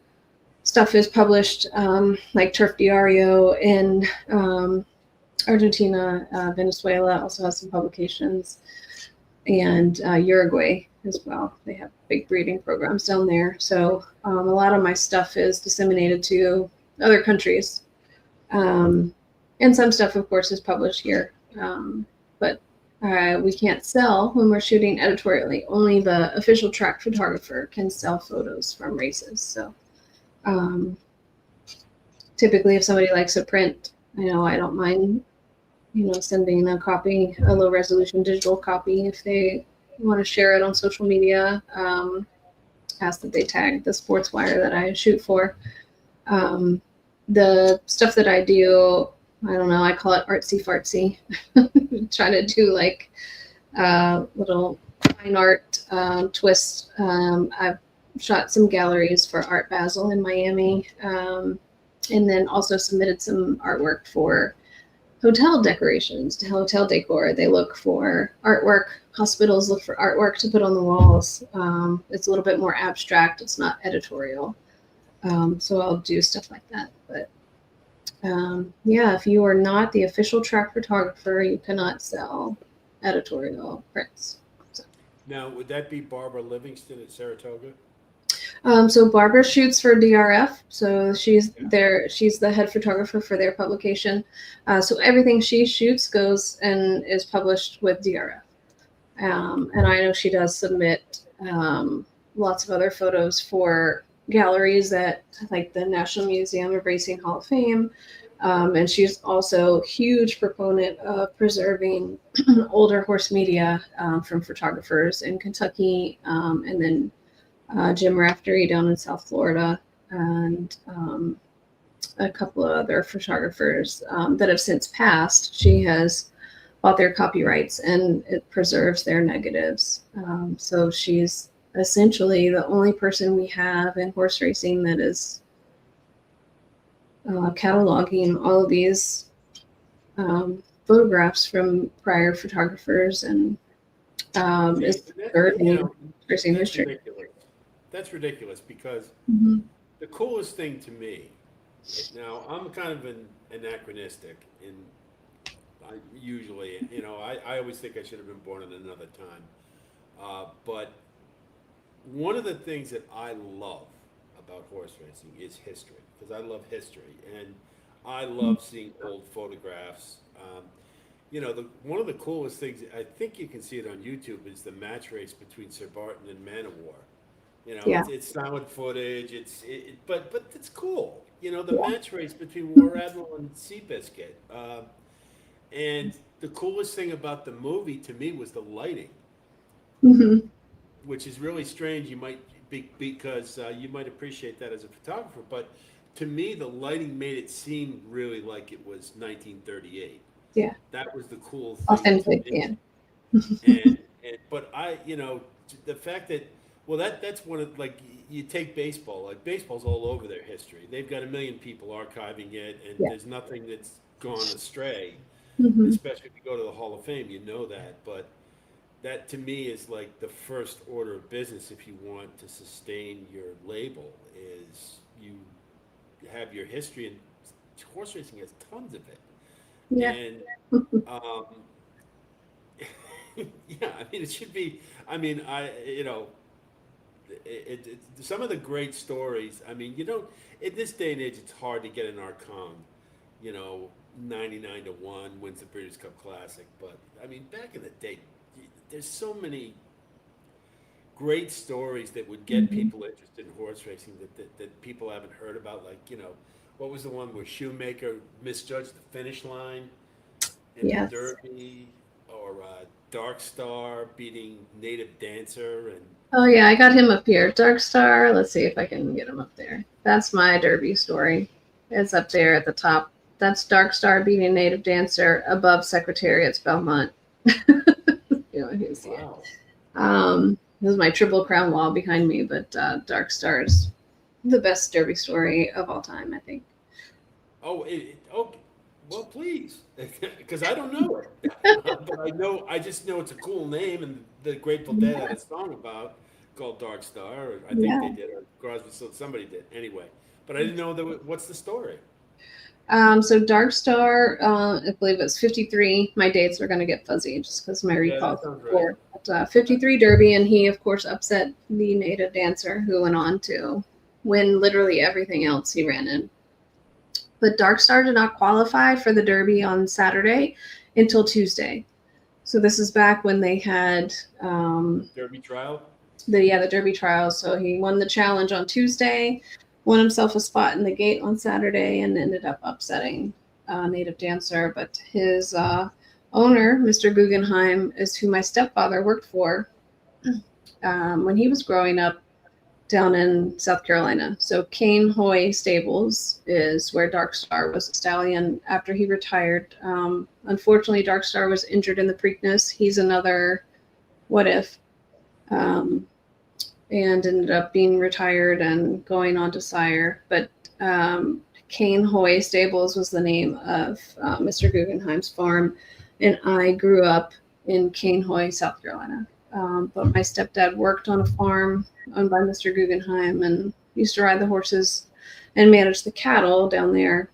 stuff is published, like Turf Diario in Argentina. Venezuela also has some publications, and Uruguay as well. They have big breeding programs down there. So a lot of my stuff is disseminated to other countries. And some stuff, of course, is published here. But we can't sell when we're shooting editorially. Only the official track photographer can sell photos from races. So typically, if somebody likes a print, I don't mind, sending a copy, a low resolution digital copy, if they want to share it on social media. Ask that they tag the sports wire that I shoot for. The stuff that I do, I don't know, I call it artsy fartsy. Trying to do like little fine art twists. I've shot some galleries for Art Basel in Miami, and then also submitted some artwork for hotel decorations, to hotel decor. They look for artwork. Hospitals look for artwork to put on the walls. It's a little bit more abstract. It's not editorial. So I'll do stuff like that. But if you are not the official track photographer, you cannot sell editorial prints. So. Now, would that be Barbara Livingston at Saratoga? So Barbara shoots for DRF. So she's the head photographer for their publication. So everything she shoots goes and is published with DRF. And I know she does submit lots of other photos for galleries at like the National Museum of Racing Hall of Fame. And she's also a huge proponent of preserving older horse media from photographers in Kentucky, and then Jim Raftery down in South Florida, and a couple of other photographers that have since passed. She has bought their copyrights, and it preserves their negatives. So she's essentially the only person we have in horse racing that is cataloging all of these photographs from prior photographers, and is preserving racing history. Ridiculous. That's ridiculous, because Mm-hmm. the coolest thing to me, now I'm kind of anachronistic in I usually, I always think I should have been born at another time. But one of the things that I love about horse racing is history, because I love history, and I love seeing old photographs. One of the coolest things, I think you can see it on YouTube, is the match race between Sir Barton and Man of War. Yeah. It's silent footage. But it's cool. The Yeah. match race between War Admiral and Seabiscuit. And the coolest thing about the movie to me was the lighting, Hmm. which is really strange. You might be because you might appreciate that as a photographer, but to me, the lighting made it seem really like it was 1938. Yeah. That was the cool thing to Authentic. me. Yeah. But the fact that, well, that's one of, like, you take baseball, like, baseball's all over their history. They've got a million people archiving it, and Yeah. there's nothing that's gone astray, Hmm. especially if you go to the Hall of Fame, that. But that to me is like the first order of business if you want to sustain your label, is you have your history, and horse racing has tons of it. Yeah. And um, yeah, I mean, it should be. I mean, some of the great stories. I mean, in this day and age, it's hard to get an Arcon. 99-1 wins the Breeders' Cup Classic. But I mean, back in the day, there's so many great stories that would get Hmm. people interested in horse racing that people haven't heard about. Like, what was the one where Shoemaker misjudged the finish line in the Yes. Derby, or Dark Star beating Native Dancer, and Oh yeah, I got him up here. Dark Star. Let's see if I can get him up there. That's my Derby story. It's up there at the top. That's Dark Star beating Native Dancer above Secretariat's Belmont. You see it. wow. This is my Triple Crown wall behind me, but Dark Star is the best Derby story of all time, I think. Oh, well, please, because I don't know it, but I just know it's a cool name, and the Grateful Dead had a song about called Dark Star. Or I think Yeah. they did, or Crosby, so somebody did. Anyway, but I didn't know what's the story? So Dark Star, I believe it's 53. My dates are going to get fuzzy just because my Yeah, recall that sounds right. before. But, 53 Derby, and he, of course, upset the Native Dancer, who went on to win literally everything else he ran in. But Dark Star did not qualify for the Derby on Saturday until Tuesday. So this is back when they had Derby trial. the Derby trials. So he won the challenge on Tuesday, won himself a spot in the gate on Saturday, and ended up upsetting Native Dancer. But his owner, Mr. Guggenheim, is who my stepfather worked for when he was growing up down in South Carolina. So Cane Hoy Stables is where Dark Star was a stallion after he retired. Unfortunately, Dark Star was injured in the Preakness. He's another what if. And ended up being retired and going on to sire. But Cane Hoy Stables was the name of Mr. Guggenheim's farm, and I grew up in Cane Hoy, South Carolina. But my stepdad worked on a farm owned by Mr. Guggenheim and used to ride the horses and manage the cattle down there.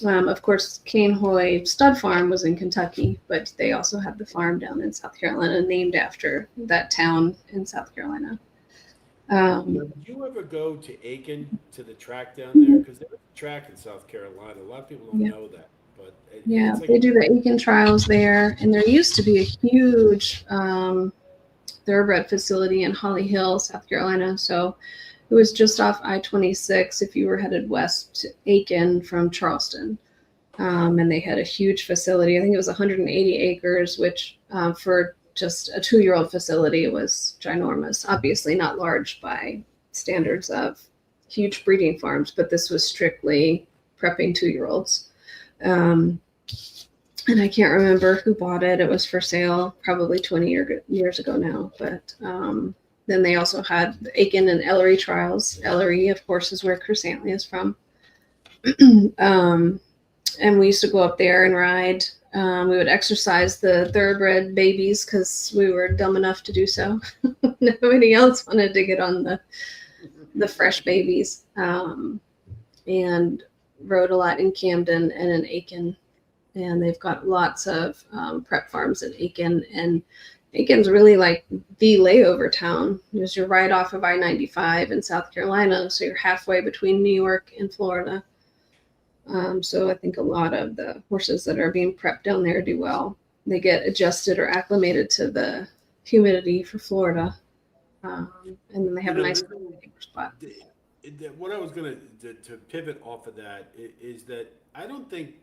Of course, Cane Hoy Stud Farm was in Kentucky, but they also had the farm down in South Carolina named after that town in South Carolina. Now, did you ever go to Aiken, to the track down there? Because there's a track in South Carolina. A lot of people don't Yeah. know that, but Yeah, it's like they do the Aiken trials there, and there used to be a huge thoroughbred facility in Holly Hill, South Carolina. So it was just off I-26 if you were headed west to Aiken from Charleston. And they had a huge facility. I think it was 180 acres, which for just a 2-year-old facility was ginormous. Obviously not large by standards of huge breeding farms, but this was strictly prepping 2-year-olds. And I can't remember who bought it. It was for sale probably 20 years ago now. But then they also had the Aiken and Ellery trials. Ellery, of course, is where Chris Antley is from. And we used to go up there and ride. We would exercise the thoroughbred babies because we were dumb enough to do so. Nobody else wanted to get on the fresh babies. And rode a lot in Camden and in Aiken. And they've got lots of prep farms in Aiken. And Aiken's really like the layover town because you're right off of I-95 in South Carolina, so you're halfway between New York and Florida. So I think a lot of the horses that are being prepped down there do well. They get adjusted or acclimated to the humidity for Florida, and then they have a nice spot. What I was going to pivot off of that is that I don't think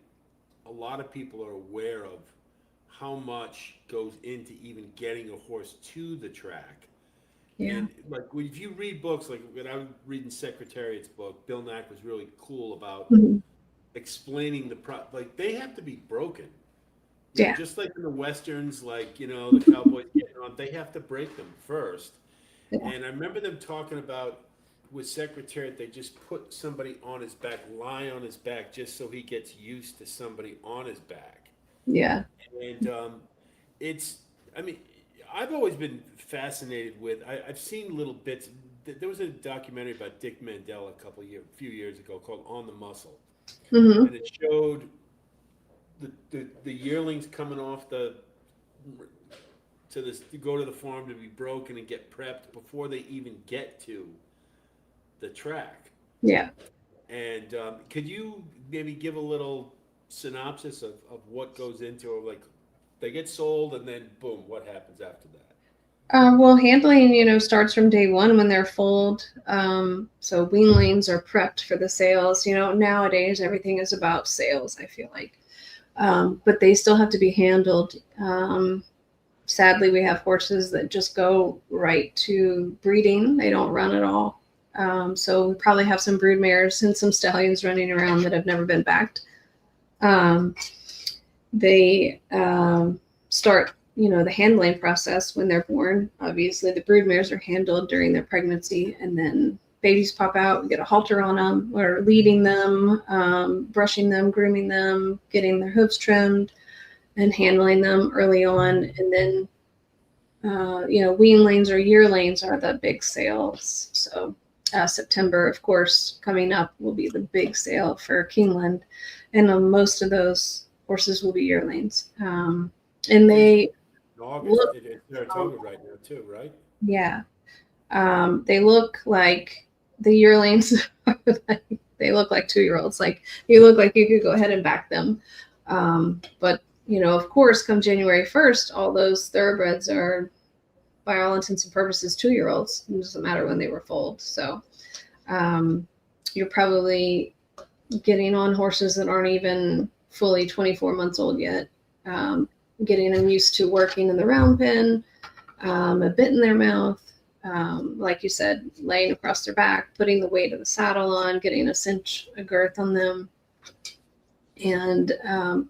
a lot of people are aware of how much goes into even getting a horse to the track. Yeah. And like if you read books, like when I was reading Secretariat's book, Bill Nack was really cool about Mm-hmm. explaining like they have to be broken. Yeah. Just like in the westerns, like the cowboys getting on, they have to break them first. Yeah. And I remember them talking about with Secretariat, they just put somebody on his back, lie on his back, just so he gets used to somebody on his back. Yeah. And it's, I mean, I've always been fascinated with. I've seen little bits. There was a documentary about Dick Mandela few years ago called On the Muscle, Mm-hmm. and it showed the yearlings coming off to go to the farm to be broken and get prepped before they even get to the track. Yeah. And could you maybe give a little synopsis of what goes into it? Like they get sold and then boom, what happens after that? Well, handling, starts from day one when they're foaled. So weanlings are prepped for the sales. Nowadays everything is about sales, I feel like. But they still have to be handled. Sadly, we have horses that just go right to breeding. They don't run at all. So we probably have some brood mares and some stallions running around that have never been backed. They start, the handling process when they're born. Obviously, the brood mares are handled during their pregnancy, and then babies pop out. We get a halter on them. We're leading them, brushing them, grooming them, getting their hooves trimmed, and handling them early on. And then, weanlings or yearlings are the big sales. So September, of course, coming up will be the big sale for Keeneland. And most of those horses will be yearlings. And they In August, look, it's Saratoga right now too, right? yeah, they look like the yearlings. They look like 2-year-olds. Like you look like you could go ahead and back them. But of course, come January 1st, all those thoroughbreds are, by all intents and purposes, 2-year-olds. It doesn't matter when they were foaled. So you're probably getting on horses that aren't even fully 24 months old yet, getting them used to working in the round pen, a bit in their mouth, like you said, laying across their back, putting the weight of the saddle on, getting a girth on them. And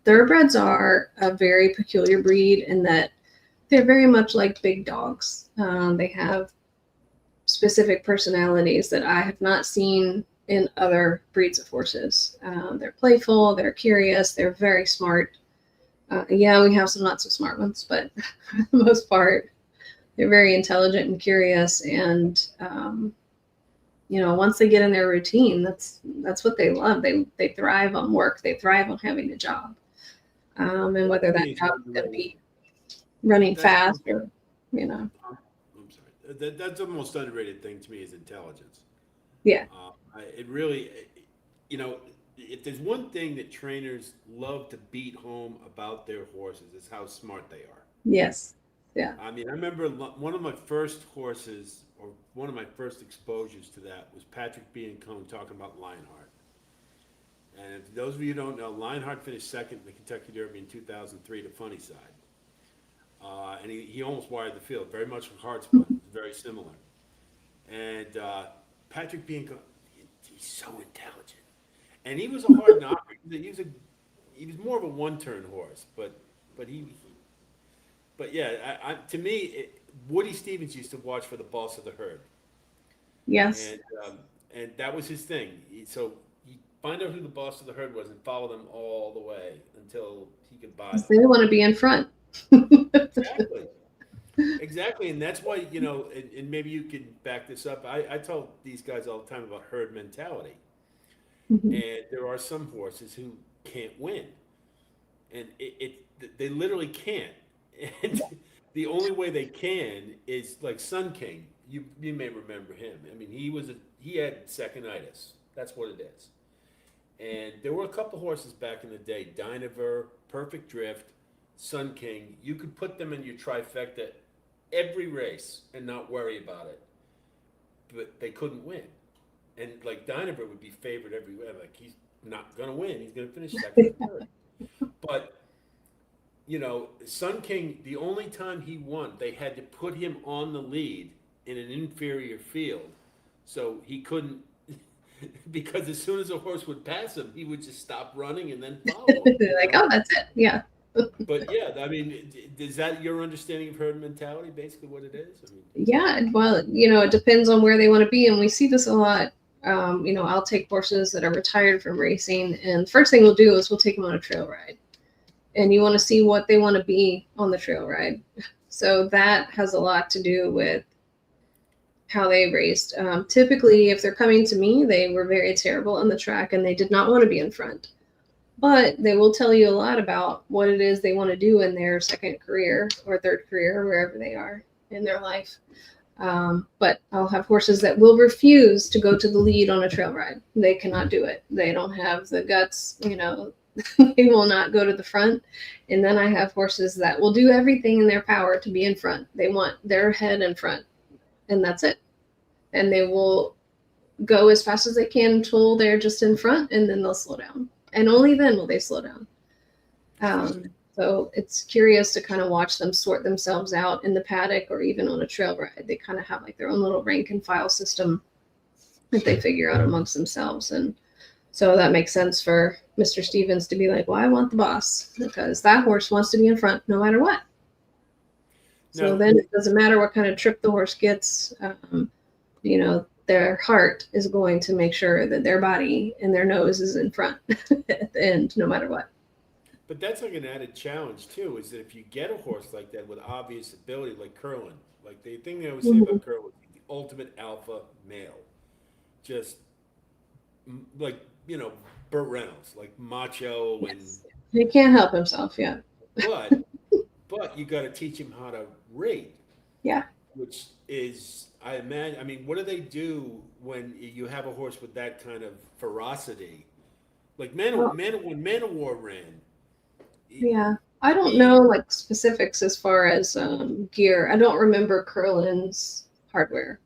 thoroughbreds are a very peculiar breed in that they're very much like big dogs. They have specific personalities that I have not seen in other breeds of horses. They're playful, they're curious, they're very smart. Yeah, we have some not so smart ones, but for the most part, they're very intelligent and curious. And once they get in their routine, that's what they love. They thrive on work. They thrive on having a job. And whether that job is going to be running fast or. I'm sorry. That's the most underrated thing to me is intelligence. Yeah. It really, if there's one thing that trainers love to beat home about their horses, is how smart they are. Yes. Yeah. I mean, I remember one of my first horses, or one of my first exposures to that, was Patrick B. and Cone talking about Lionheart. And if those of you who don't know, Lionheart finished second in the Kentucky Derby in 2003 to Funny Side. And he almost wired the field, very much like Hard Spot, very similar. And Patrick B. and Cone, he's so intelligent. And he was a hard knocker. He was more of a one-turn horse, but yeah, to me, Woody Stevens used to watch for the boss of the herd. Yes. And that was his thing. So you find out who the boss of the herd was and follow them all the way until he could buy them. They want to be in front. Exactly. And that's why, and maybe you can back this up. I tell these guys all the time about herd mentality. Mm-hmm. And there are some horses who can't win. And they literally can't. And the only way they can is like Sun King. You may remember him. I mean, he had seconitis. That's what it is. And there were a couple horses back in the day, Dynaver, Perfect Drift, Sun King. You could put them in your trifecta every race and not worry about it. But they couldn't win. And like Dynaver would be favored everywhere. Like he's not gonna win. He's gonna finish second or third. But Sun King, the only time he won, they had to put him on the lead in an inferior field. So he couldn't, because as soon as a horse would pass him, he would just stop running and then follow him. Like, oh, that's it. Yeah. But yeah, I mean, is that your understanding of herd mentality, basically what it is? I mean, Yeah. Well, it depends on where they want to be. And we see this a lot. I'll take horses that are retired from racing. And the first thing we'll do is we'll take them on a trail ride. And you want to see what they want to be on the trail ride. So that has a lot to do with how they raced. Typically, if they're coming to me, they were very terrible on the track and they did not want to be in front. But they will tell you a lot about what it is they want to do in their second career or third career, wherever they are in their life. But I'll have horses that will refuse to go to the lead on a trail ride. They cannot do it. They don't have the guts, they will not go to the front. And then I have horses that will do everything in their power to be in front. They want their head in front, and that's it. And they will go as fast as they can until they're just in front, and then they'll slow down. And only then will they slow down. So it's curious to kind of watch them sort themselves out in the paddock or even on a trail ride. They kind of have like their own little rank and file system that they figure out amongst themselves. And so that makes sense for Mr. Stevens to be like, well, I want the boss, because that horse wants to be in front no matter what. So then it doesn't matter what kind of trip the horse gets. Their heart is going to make sure that their body and their nose is in front at the end, no matter what. But that's like an added challenge too, is that if you get a horse like that with obvious ability, like Curlin, like the thing they always say about Curlin, the ultimate alpha male, just like, Burt Reynolds, like macho. Yes. He can't help himself, yeah. But you got to teach him how to rate. Yeah. Which is, I imagine, I mean, what do they do when you have a horse with that kind of ferocity? Like when Man of War ran. Yeah. I don't know like specifics as far as gear. I don't remember Curlin's hardware,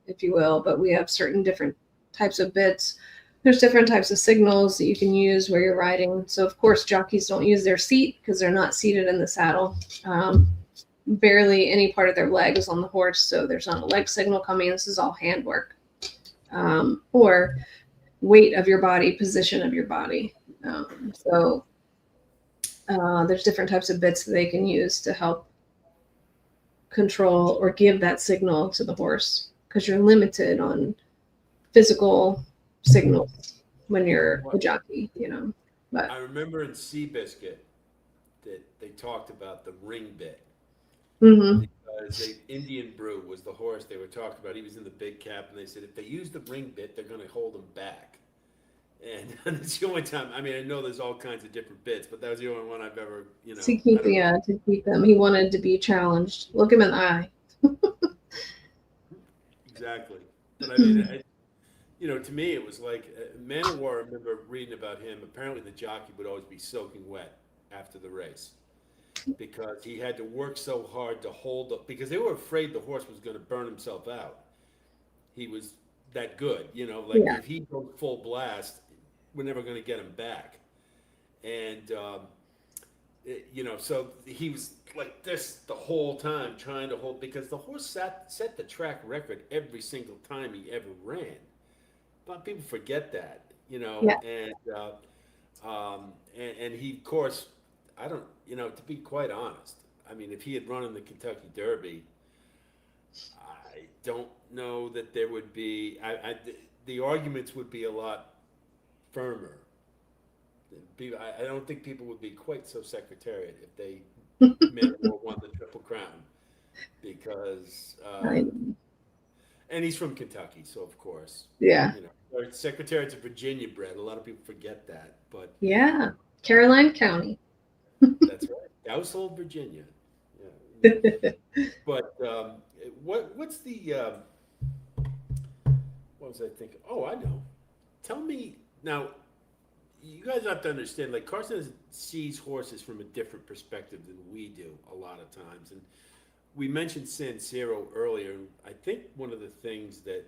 if you will, but we have certain different types of bits. There's different types of signals that you can use where you're riding. So of course jockeys don't use their seat because they're not seated in the saddle. Barely any part of their leg is on the horse, so there's not a leg signal coming. This is all handwork, or weight of your body, position of your body. There's different types of bits that they can use to help control or give that signal to the horse, because you're limited on physical signals when you're a jockey, But I remember in Seabiscuit that they talked about the ring bit. Mm-hmm. Because Indian Brew was the horse they were talking about. He was in the big cap, and they said if they use the ring bit, they're going to hold him back. And it's the only time. I mean, I know there's all kinds of different bits, but that was the only one I've ever, To keep them. He wanted to be challenged. Look him in the eye. Exactly. But I mean, to me, it was like Man of War. I remember reading about him. Apparently, the jockey would always be soaking wet after the race, because he had to work so hard to hold up, because they were afraid the horse was going to burn himself out. He was that good, if he goes full blast, we're never going to get him back. And, so he was like this the whole time trying to hold, because the horse set the track record every single time he ever ran. But people forget that, and he, of course, I don't, to be quite honest, I mean, if he had run in the Kentucky Derby, I don't know that there would be, the arguments would be a lot firmer. I don't think people would be quite so secretariat if they won the Triple Crown, because, and he's from Kentucky, so of course, Secretariat's a Virginia bred. A lot of people forget that, but yeah, Caroline County. That's right. Household, Virginia. Yeah, But what's the what was I thinking? Oh, I know. Tell me now. You guys have to understand. Like Carson sees horses from a different perspective than we do a lot of times, and we mentioned San Siro earlier. And I think one of the things that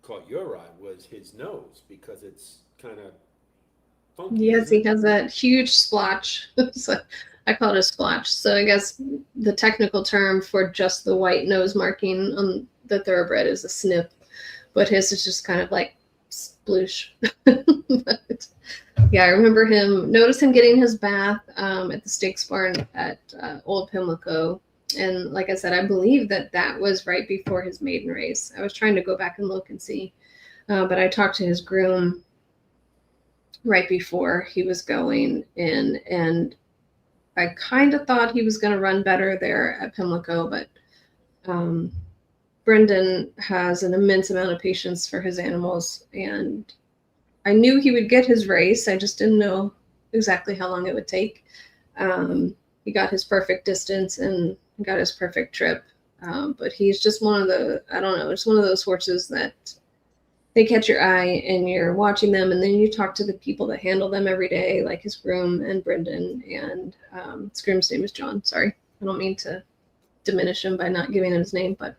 caught your eye was his nose because it's kind of funky, Yes, isn't he it? has that huge splotch. So I call it a splotch. So I guess the technical term for just the white nose marking on the thoroughbred is a snip, but his is just kind of like sploosh. But yeah, I remember notice him getting his bath at the Stakes Barn at Old Pimlico. And like I said, I believe that was right before his maiden race. I was trying to go back and look and see, but I talked to his groom right before he was going in, and I kind of thought he was going to run better there at Pimlico, but um, Brendan has an immense amount of patience for his animals, and I knew he would get his race. I just didn't know exactly how long it would take. He got his perfect distance and got his perfect trip, but he's just one of the, I don't know, it's one of those horses that they catch your eye and you're watching them, and then you talk to the people that handle them every day, like his groom and Brendan, and his groom's name is John. Sorry, I don't mean to diminish him by not giving him his name, but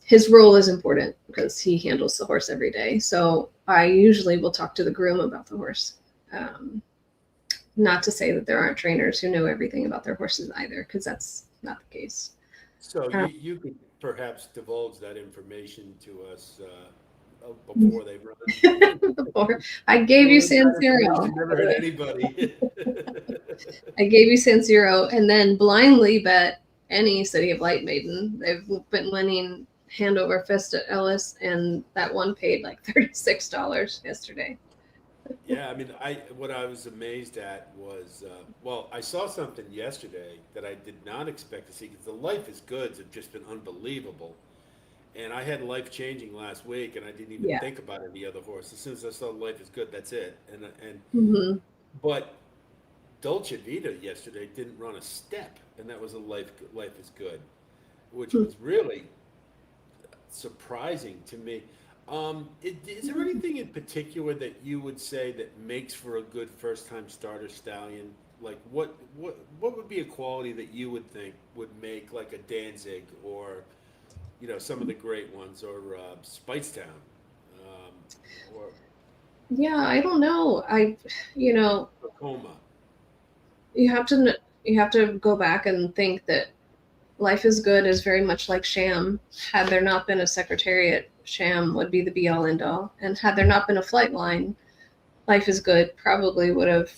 his role is important because he handles the horse every day. So I usually will talk to the groom about the horse. Not to say that there aren't trainers who know everything about their horses either, because that's not the case. So you could perhaps divulge that information to us before they run. Before I gave you Well, San that Siro. information never hurt anybody. I gave you San Siro and then blindly bet any City of Light maiden. They've been winning hand over fist at Ellis, and that one paid like $36 yesterday. Yeah, I mean, what I was amazed at was, well, I saw something yesterday that I did not expect to see because the Life is Goods have just been unbelievable. And I had Life Changing last week, and I didn't even Yeah. think about any other horse. As soon as I saw Life is Good, that's it. And Mm-hmm. but Dolce Vita yesterday didn't run a step, and that was a Life is Good, which was really surprising to me. Is there anything in particular that you would say that makes for a good first-time starter stallion? Like what would be a quality that you would think would make like a Danzig or some of the great ones or Speightstown or Yeah, I don't know. You know, Tacoma? you have to go back and think that Life is Good is very much like Sham. Had there not been a secretariat, Sham would be the be all end all. And had there not been a flight line, Life is Good probably would have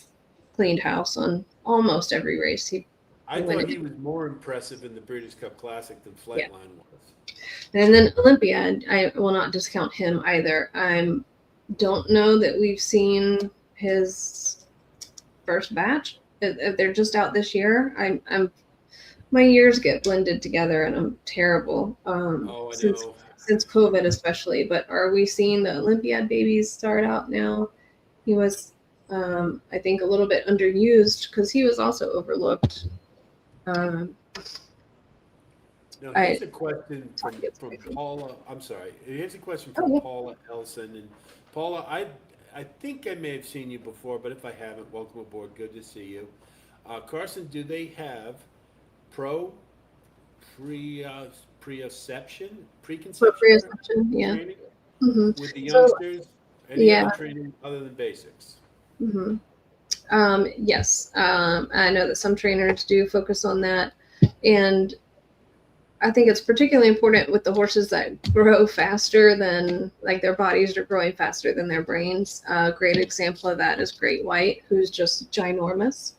cleaned house on almost every race he I went thought in. he was more impressive in the Breeders' Cup Classic than Yeah. Flightline was. And then Olympiad, I will not discount him either. I don't know that we've seen his first batch. If they're just out this year. I'm my years get blended together, and I'm terrible. Oh, I Since know. COVID especially. But are we seeing the Olympiad babies start out now? He was, I think, a little bit underused because he was also overlooked. Um, Now, I here's a question from Paula. I'm sorry. Here's a question Oh from yeah. Paula Elson. And Paula, I think I may have seen you before, but if I haven't, welcome aboard. Good to see you. Carson, do they have pro pre preception preconception Proprioception, yeah. training Hmm. with the So youngsters? Any yeah. other training other than basics? Hmm. Yes, I know that some trainers do focus on that, and I think it's particularly important with the horses that grow faster than, like, their bodies are growing faster than their brains. A great example of that is Great White, who's just ginormous.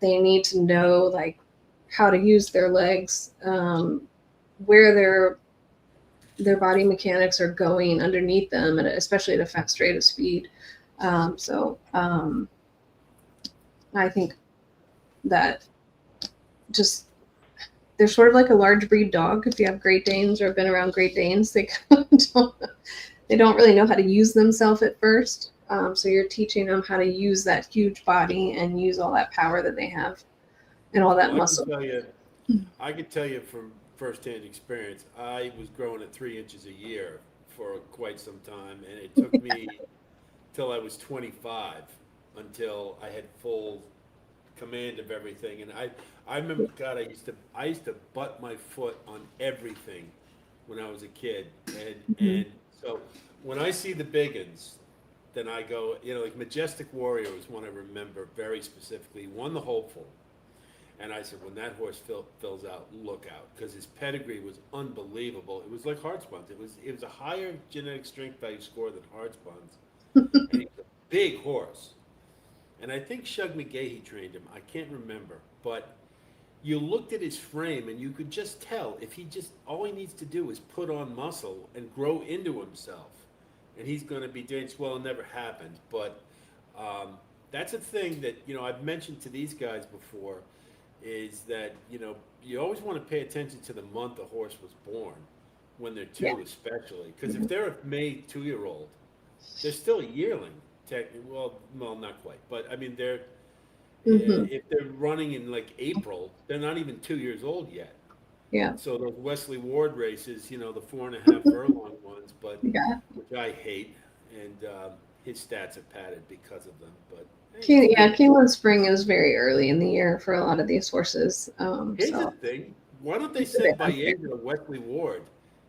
They need to know, like, how to use their legs, where their body mechanics are going underneath them, and especially at a fast rate of speed. I think that just they're sort of like a large breed dog. If you have Great Danes or have been around Great Danes, they don't really know how to use themselves at first. So you're teaching them how to use that huge body and use all that power that they have. and all that Well, muscle. I can tell you from firsthand experience, I was growing at 3 inches a year for quite some time, and it took me till I was 25 until I had full command of everything. And I remember, God, I used to butt my foot on everything when I was a kid, Hmm. and so when I see the big uns, then I go, like Majestic Warrior was one I remember very specifically. He won the hopeful, and I said, when that horse fills out, look out, because his pedigree was unbelievable. It was like Hartspuns. It was a higher genetic strength value score than Hartspuns, and he was a big horse. And I think Shug McGahee trained him. I can't remember, but you looked at his frame and you could just tell if he just all he needs to do is put on muscle and grow into himself, and he's going to be dangerous. Well, it never happened, but that's a thing that I've mentioned to these guys before, is that you always want to pay attention to the month a horse was born when they're Yeah. two, especially because if they're a May 2-year-old, they're still a yearling. Technically, well, not quite, but I mean they're Hmm. if they're running in like April, they're not even 2 years old yet. Yeah. So those Wesley Ward races, the 4.5 furlong ones, but Yeah. which I hate, and his stats are padded because of them. But hey, Yeah, Keeneland Spring is very early in the year for a lot of these horses. here's the So thing: why don't they it's a bit send unfair. Baeza Wesley Ward?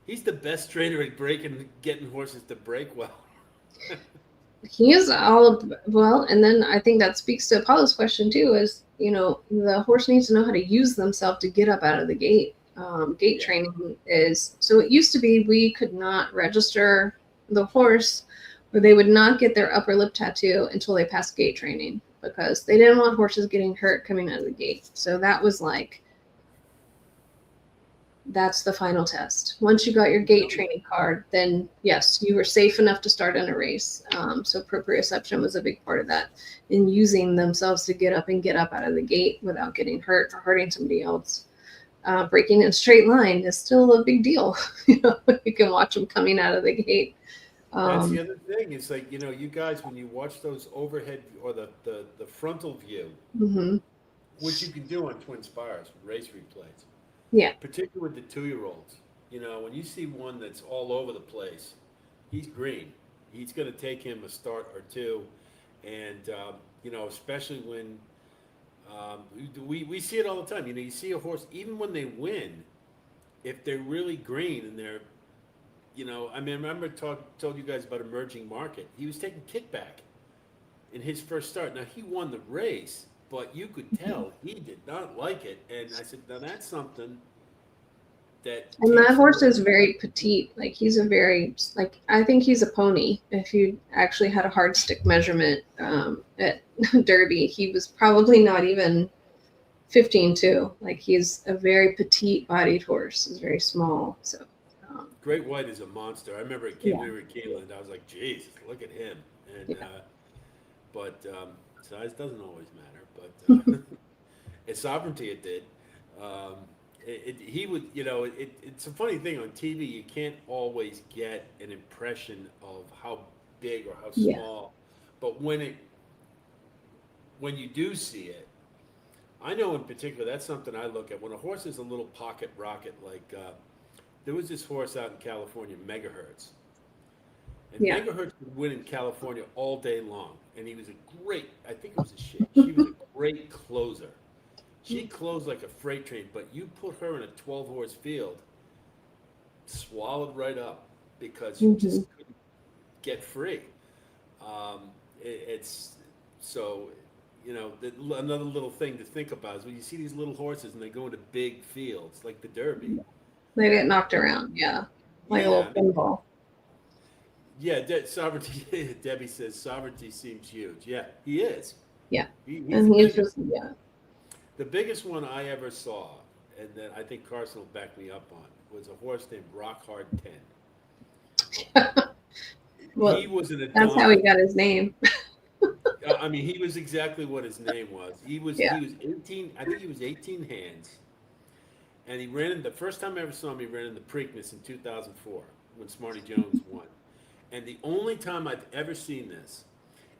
He's the best trainer at getting horses to break well. He is well, and then I think that speaks to Apollo's question too. Is the horse needs to know how to use themselves to get up out of the gate. Gate Yeah. training is so. It used to be we could not register the horse, or they would not get their upper lip tattoo until they passed gate training because they didn't want horses getting hurt coming out of the gate. So that was like that's the final test. Once you got your gate training card, then yes, you were safe enough to start in a race. So proprioception was a big part of that, in using themselves to get up and get up out of the gate without getting hurt or hurting somebody else. Breaking in a straight line is still a big deal. You can watch them coming out of the gate. That's the Um, other thing. It's like, you guys, when you watch those overhead or the frontal view, mhm. which you can do on Twin Spires, race replays, Yeah. particularly with the 2-year-olds. When you see one that's all over the place, he's green. He's going to take him a start or two. And, especially when we see it all the time. You see a horse, even when they win, if they're really green and they're I mean, I remember told you guys about Emerging Market. He was taking kickback in his first start. Now he won the race, but you could tell he did not like it. And I said, now that's something that And that takes horse work. is very petite. Like he's a very I think he's a pony. If you actually had a hard stick measurement at Derby, he was probably not even 15'2". Like he's a very petite bodied horse. He's very small. So um, Great White is a monster. I remember yeah, we were at Keeneland. I was like, Jesus, look at him. And yeah. but size doesn't always matter. But at Sovereignty, it did. Um, he would, it's a funny thing on TV. You can't always get an impression of how big or how Yeah. small, but when you do see it, I know in particular that's something I look at when a horse is a little pocket rocket. Like there was this horse out in California, Megahertz, and Yeah. Megahertz would win in California all day long, and he was a great. I think it was a she. She was a great closer. She closed like a freight train, but you put her in a 12-horse field, swallowed right up because you Hmm. just couldn't get free. It's so, another little thing to think about is when you see these little horses and they go into big fields like the Derby. They get knocked around. Yeah, like a Yeah, little I mean, pinball. yeah, Sovereignty. Debbie says Sovereignty seems huge. Yeah, he is. Yeah, He's and the he's biggest. just yeah. The biggest one I ever saw, and that I think Carson will back me up on, was a horse named Rock Hard 10. He Well, was an that's how he Adonis. got his name. I mean, he was exactly what his name was. Yeah. He was 18. I think he was 18 hands, and he ran in the first time I ever saw him. He ran in the Preakness in 2004 when Smarty Jones won. And the only time I've ever seen this,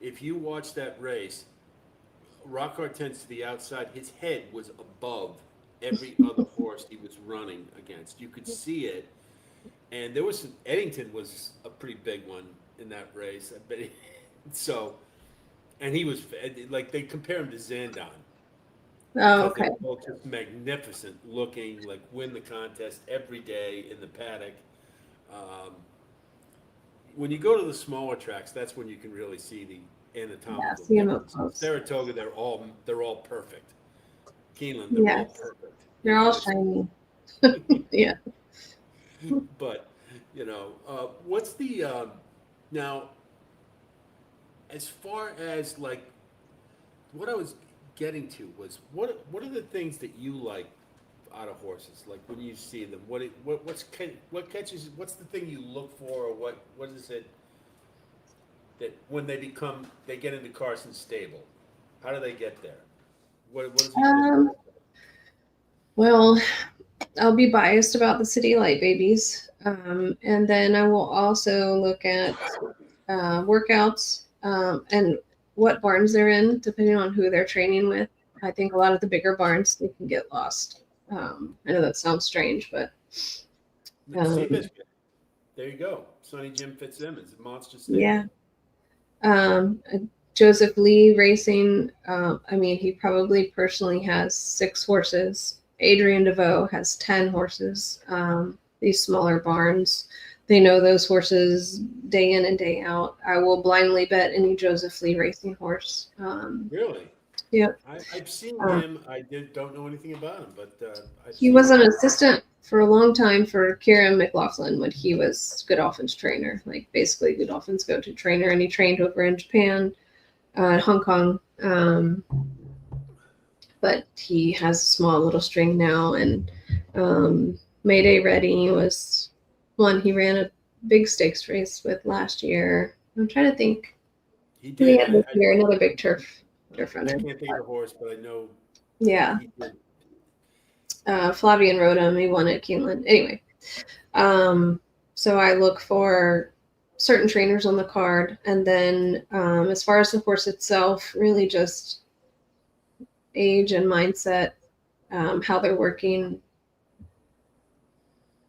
if you watch that race, Rockhart tends to the outside. His head was above every other horse he was running against. You could see it, and there was Eddington was a pretty big one in that race. I bet. So, and he was like they compare him to Zandon Oh, because okay. they're both just magnificent looking, like win the contest every day in the paddock. Um, when you go to the smaller tracks, that's when you can really see the Yeah, anatomical see him up differences. close. Saratoga, they're all perfect. Keeneland, they're all Yes, perfect. they're all shiny. Yeah. But what's the now as far as like what I was getting to was what are the things that you like out of horses? Like when you see them, what catches? What's the thing you look for, or what is it that when they get into Carson's stable? How do they get there? What does he look Um, for? well, I'll be biased about the city light babies. And then I will also look at workouts and what barns they're in, depending on who they're training with. I think a lot of the bigger barns, they can get lost. I know that sounds strange, but um, Seabiscuit. There you go. Sonny Jim Fitzsimmons, Monster yeah. Stable. Um, Joseph Lee Racing, I mean, he probably personally has 6 horses. Adrian DeVoe has 10 horses. These smaller barns, they know those horses day in and day out. I will blindly bet any Joseph Lee Racing horse. Really? Yep. I've seen Uh, him. Don't know anything about him, but I've he seen was him. an assistant for a long time for Kieran McLaughlin when he was Godolphin's trainer, like basically Godolphin's go-to trainer, and he trained over in Japan, Hong Kong. But he has a small little string now, and Mayday Ready was one he ran a big stakes race with last year. I'm trying to think He who he did. had this year. Another big turf I runner. can't think of the horse, but I know Yeah, he did. Flavian rode him. He won at Keeneland. Anyway, um, so I look for certain trainers on the card, and then as far as the horse itself, really just age and mindset, how they're working.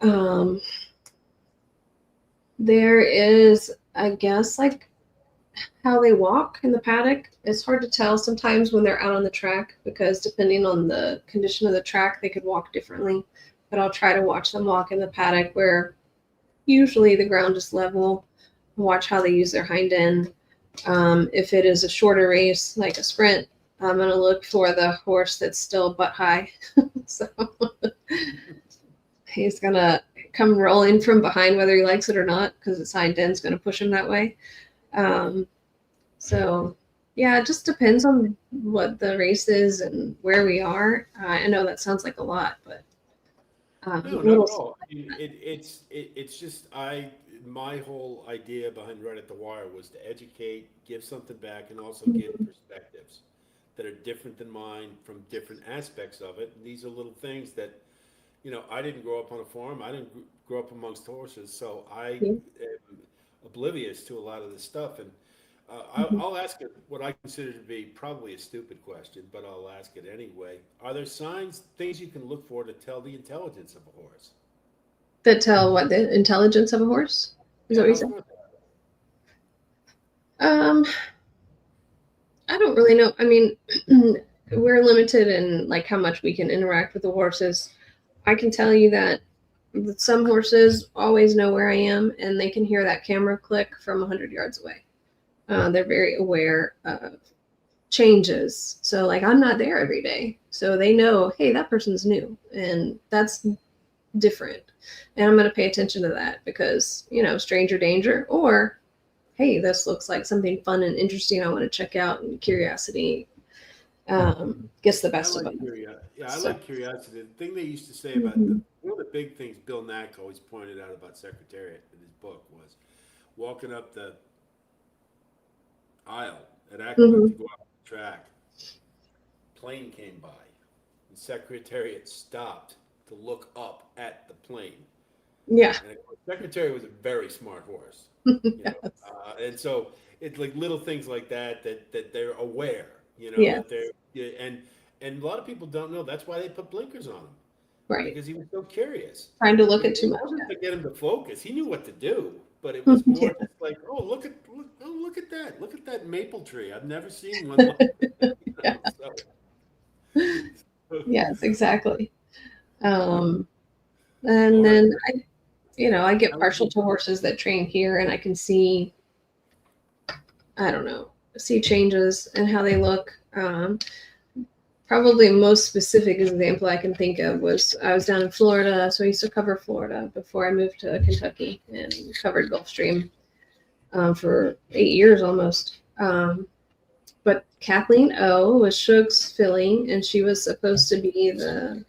Um, there is, I guess, like how they walk in the paddock. It's hard to tell sometimes when they're out on the track because depending on the condition of the track, they could walk differently. But I'll try to watch them walk in the paddock where usually the ground is level. Watch how they use their hind end. If it is a shorter race, like a sprint, I'm going to look for the horse that's still butt high. So he's going to come rolling from behind whether he likes it or not because his hind end's going to push him that way. So yeah, it just depends on what the race is and where we are. I know that sounds like a lot, but No, not little. at all. I mean, it's just my whole idea behind Right at the Wire was to educate, give something back, and also give perspectives that are different than mine from different aspects of it. And these are little things that I didn't grow up on a farm. I didn't grow up amongst horses, so I Mhm. am oblivious to a lot of this stuff. And I'll ask it what I consider to be probably a stupid question, but I'll ask it anyway. Are there signs, things you can look for to tell the intelligence of a horse? That tell what the intelligence of a horse is. That Yeah, what you how said? smart they Um, I don't really know. I mean, we're limited in like how much we can interact with the horses. I can tell you that some horses always know where I am, and they can hear that camera click from 100 yards away. They're very aware of changes. So like I'm not there every day. So they know, hey, that person's new and that's different. And I'm going to pay attention to that because, stranger danger or hey, this looks like something fun and interesting I want to check out, and curiosity gets the I best of like them. curiosity. Yeah, I So like curiosity. The thing they used to say about mhm. one of the big things Bill Nack always pointed out about Secretariat in his book was walking up the aisle at Aqueduct to Mhm. go out the track. Plane came by. The Secretariat stopped to look up at the plane. Yeah. And of course, Secretary was a very smart horse, Yes. and so it's like little things like that they're aware You know Yeah. that they're yeah, and a lot of people don't know that's why they put blinkers on him Right. because he was so curious. Trying to look It at too much. wasn't to get him to focus. He knew what to do, but it was more just like, oh look at that, look at that maple tree. I've never seen one like that. You Yeah. know, so, Yes, exactly. uh, Um, and all right. then I get How would partial you? to horses that train here, and I can see, I don't know, see changes in how they look. Probably most specific example I can think of was I was down in Florida, so I used to cover Florida before I moved to Kentucky and covered Gulf Stream for 8 years almost. But Kathleen O was Shug's filly, and she was supposed to be the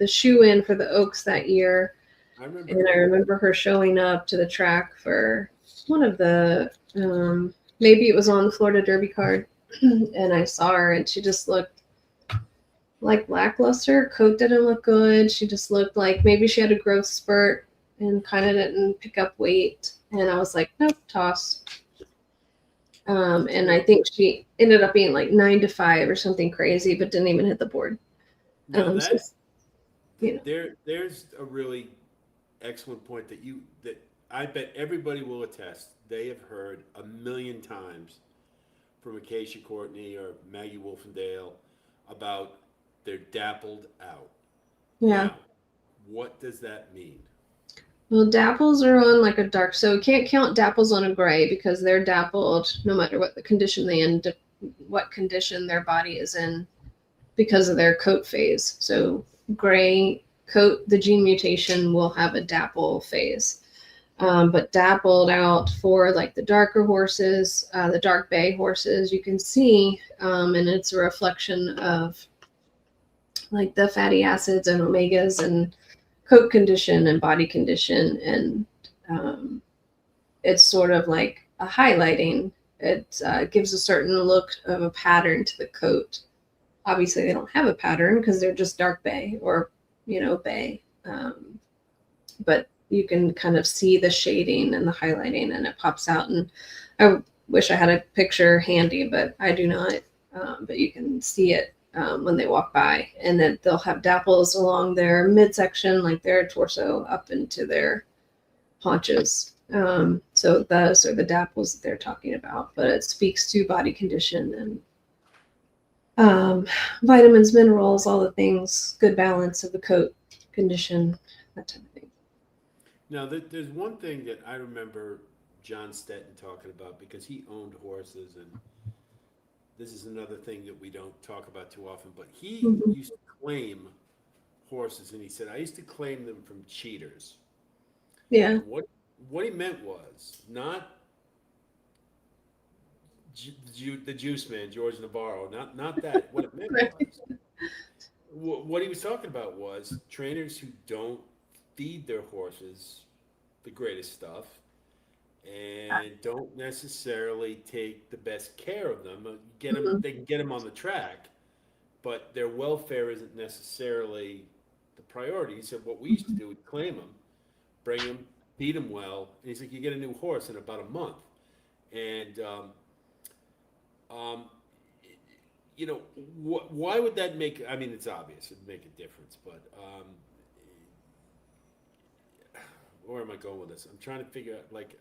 shoe in for the Oaks that year. I remember And I her. remember her showing up to the track for one of the maybe it was on the Florida Derby card, and I saw her, and she just looked like lackluster. Coat didn't look good. She just looked like maybe she had a growth spurt and kind of didn't pick up weight. And I was like, nope, toss. And I think she ended up being like 9-5 or something crazy, but didn't even hit the board. Now So, there's a really excellent point that I bet everybody will attest. They have heard a million times from Acacia Courtney or Maggie Wolfendale about they're dappled out. yeah. Now, what does that mean? Well, dapples are on like a dark, so we can't count dapples on a gray because they're dappled no matter what the condition what condition their body is in because of their coat phase. So gray coat, the gene mutation will have a dapple phase. But dappled out for like the darker horses, the dark bay horses, you can see, and it's a reflection of like the fatty acids and omegas and coat condition and body condition. And it's sort of like a highlighting. It gives a certain look of a pattern to the coat. Obviously, they don't have a pattern because they're just dark bay or, bay. But you can kind of see the shading and the highlighting, and it pops out. And I wish I had a picture handy, but I do not. But you can see it when they walk by, and then they'll have dapples along their midsection, like their torso up into their haunches. So those are the dapples that they're talking about, but it speaks to body condition and vitamins, minerals, all the things, good balance of the coat condition, that type of thing. Now, there's one thing that I remember John Stetton talking about because he owned horses, and this is another thing that we don't talk about too often, but he Mm-hmm. used to claim horses, and he said, I used to claim them from cheaters. Yeah. And what he meant was not the juice man, George Navarro, not that. What it meant Right. was, what he was talking about was trainers who don't feed their horses the greatest stuff and don't necessarily take the best care of them. Mm-hmm. They can get them on the track, but their welfare isn't necessarily the priority. He said what we used to do, we'd claim them, bring them, feed them well, and he's like, you get a new horse in about a month. And um, why would that make? I mean, it's obvious it'd make a difference, but where am I going with this? I'm trying to figure out like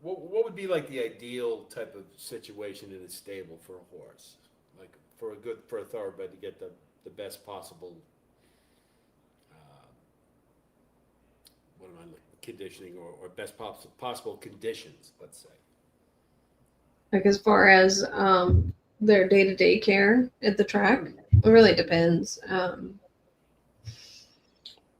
what would be like the ideal type of situation in a stable for a horse, like for a thoroughbred to get the best possible what am I looking conditioning or best possible conditions, let's say. Like as far as their day-to-day care at the track, it really depends.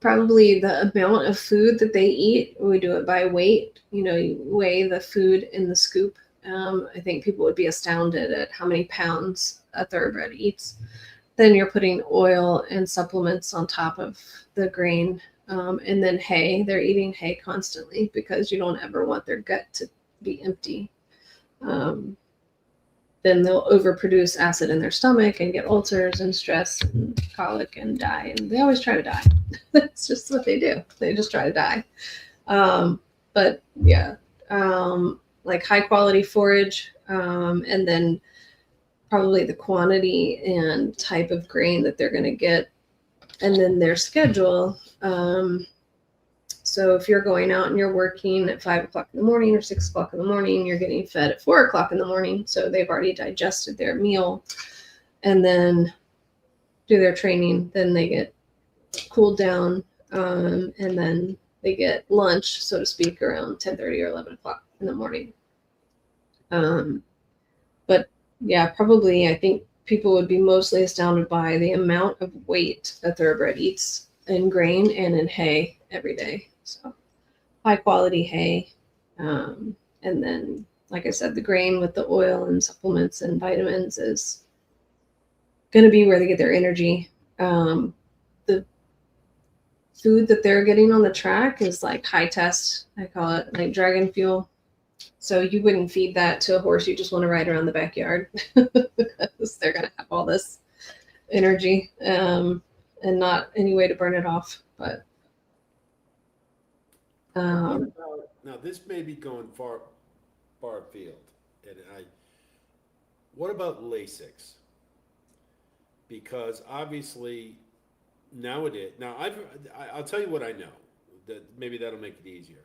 Probably the amount of food that they eat. We do it by weight. You weigh the food in the scoop. I think people would be astounded at how many pounds a thoroughbred eats. Then you're putting oil and supplements on top of the grain. And then hay. They're eating hay constantly because you don't ever want their gut to be empty. Then they'll overproduce acid in their stomach and get ulcers and stress and colic and die. And they always try to die. That's just what they do. They just try to die. But yeah, like high quality forage, and then probably the quantity and type of grain that they're going to get, and then their schedule. So if you're going out and you're working at 5 o'clock in the morning or 6 o'clock in the morning, you're getting fed at 4 o'clock in the morning. So they've already digested their meal and then do their training. Then they get cooled down, and then they get lunch, so to speak, around 10:30 or 11 o'clock in the morning. But yeah, probably I think people would be mostly astounded by the amount of weight that thoroughbred eats in grain and in hay every day. So high quality hay. And then, like I said, the grain with the oil and supplements and vitamins is going to be where they get their energy. The food that they're getting on the track is like high test. I call it like dragon fuel. So you wouldn't feed that to a horse you just want to ride around the backyard because they're going to have all this energy, and not any way to burn it off. But What about, now this may be going far afield, and what about Lasix? Because obviously nowadays, I'll tell you what I know. That maybe that'll make it easier.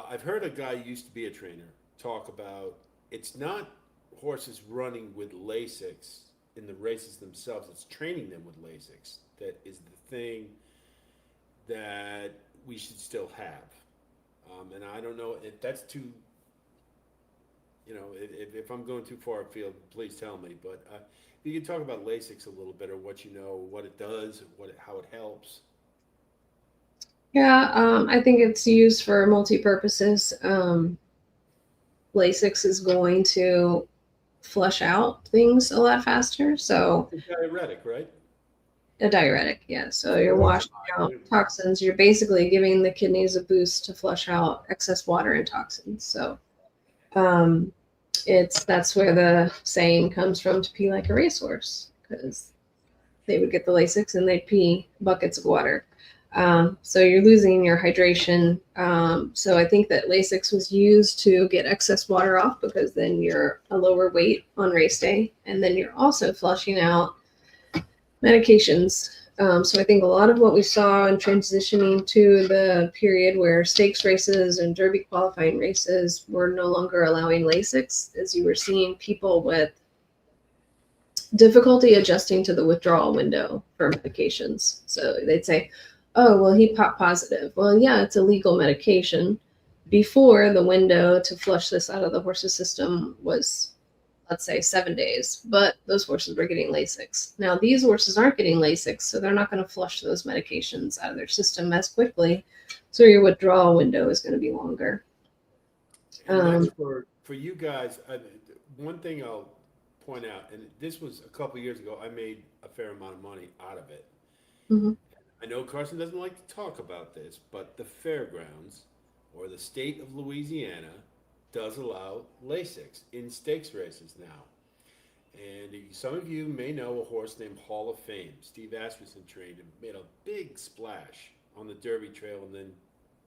I've heard a guy who used to be a trainer talk about it's not horses running with Lasix in the races themselves; it's training them with Lasix that is the thing that we should still have. And I don't know if that's too, if I'm going too far afield, please tell me. But you can talk about Lasix a little bit, or what you know, what it does, how it helps. yeah, I think it's used for multi-purposes. Lasix is going to flush out things a lot faster. So It's a diuretic, right? a diuretic, yeah. So you're washing out toxins. You're basically giving the kidneys a boost to flush out excess water and toxins. So that's where the saying comes from, to pee like a racehorse, because they would get the Lasix and they'd pee buckets of water. So you're losing your hydration. So I think that Lasix was used to get excess water off, because then you're a lower weight on race day, and then you're also flushing out medications. So I think a lot of what we saw in transitioning to the period where stakes races and Derby qualifying races were no longer allowing Lasix, is you were seeing people with difficulty adjusting to the withdrawal window for medications. So they'd say, oh, well, he popped positive. Well, yeah, it's a legal medication. Before, the window to flush this out of the horse's system was, let's say, 7 days, but those horses were getting Lasix. Now, these horses aren't getting Lasix, so they're not going to flush those medications out of their system as quickly. So your withdrawal window is going to be longer. And that's for you guys. One thing I'll point out, and this was a couple years ago, I made a fair amount of money out of it. Mm-hmm. I know Carson doesn't like to talk about this, but the fairgrounds, or the state of Louisiana, does allow Lasix in stakes races now. And some of you may know a horse named Hall of Fame. Steve Asmussen trained him, made a big splash on the Derby Trail, and then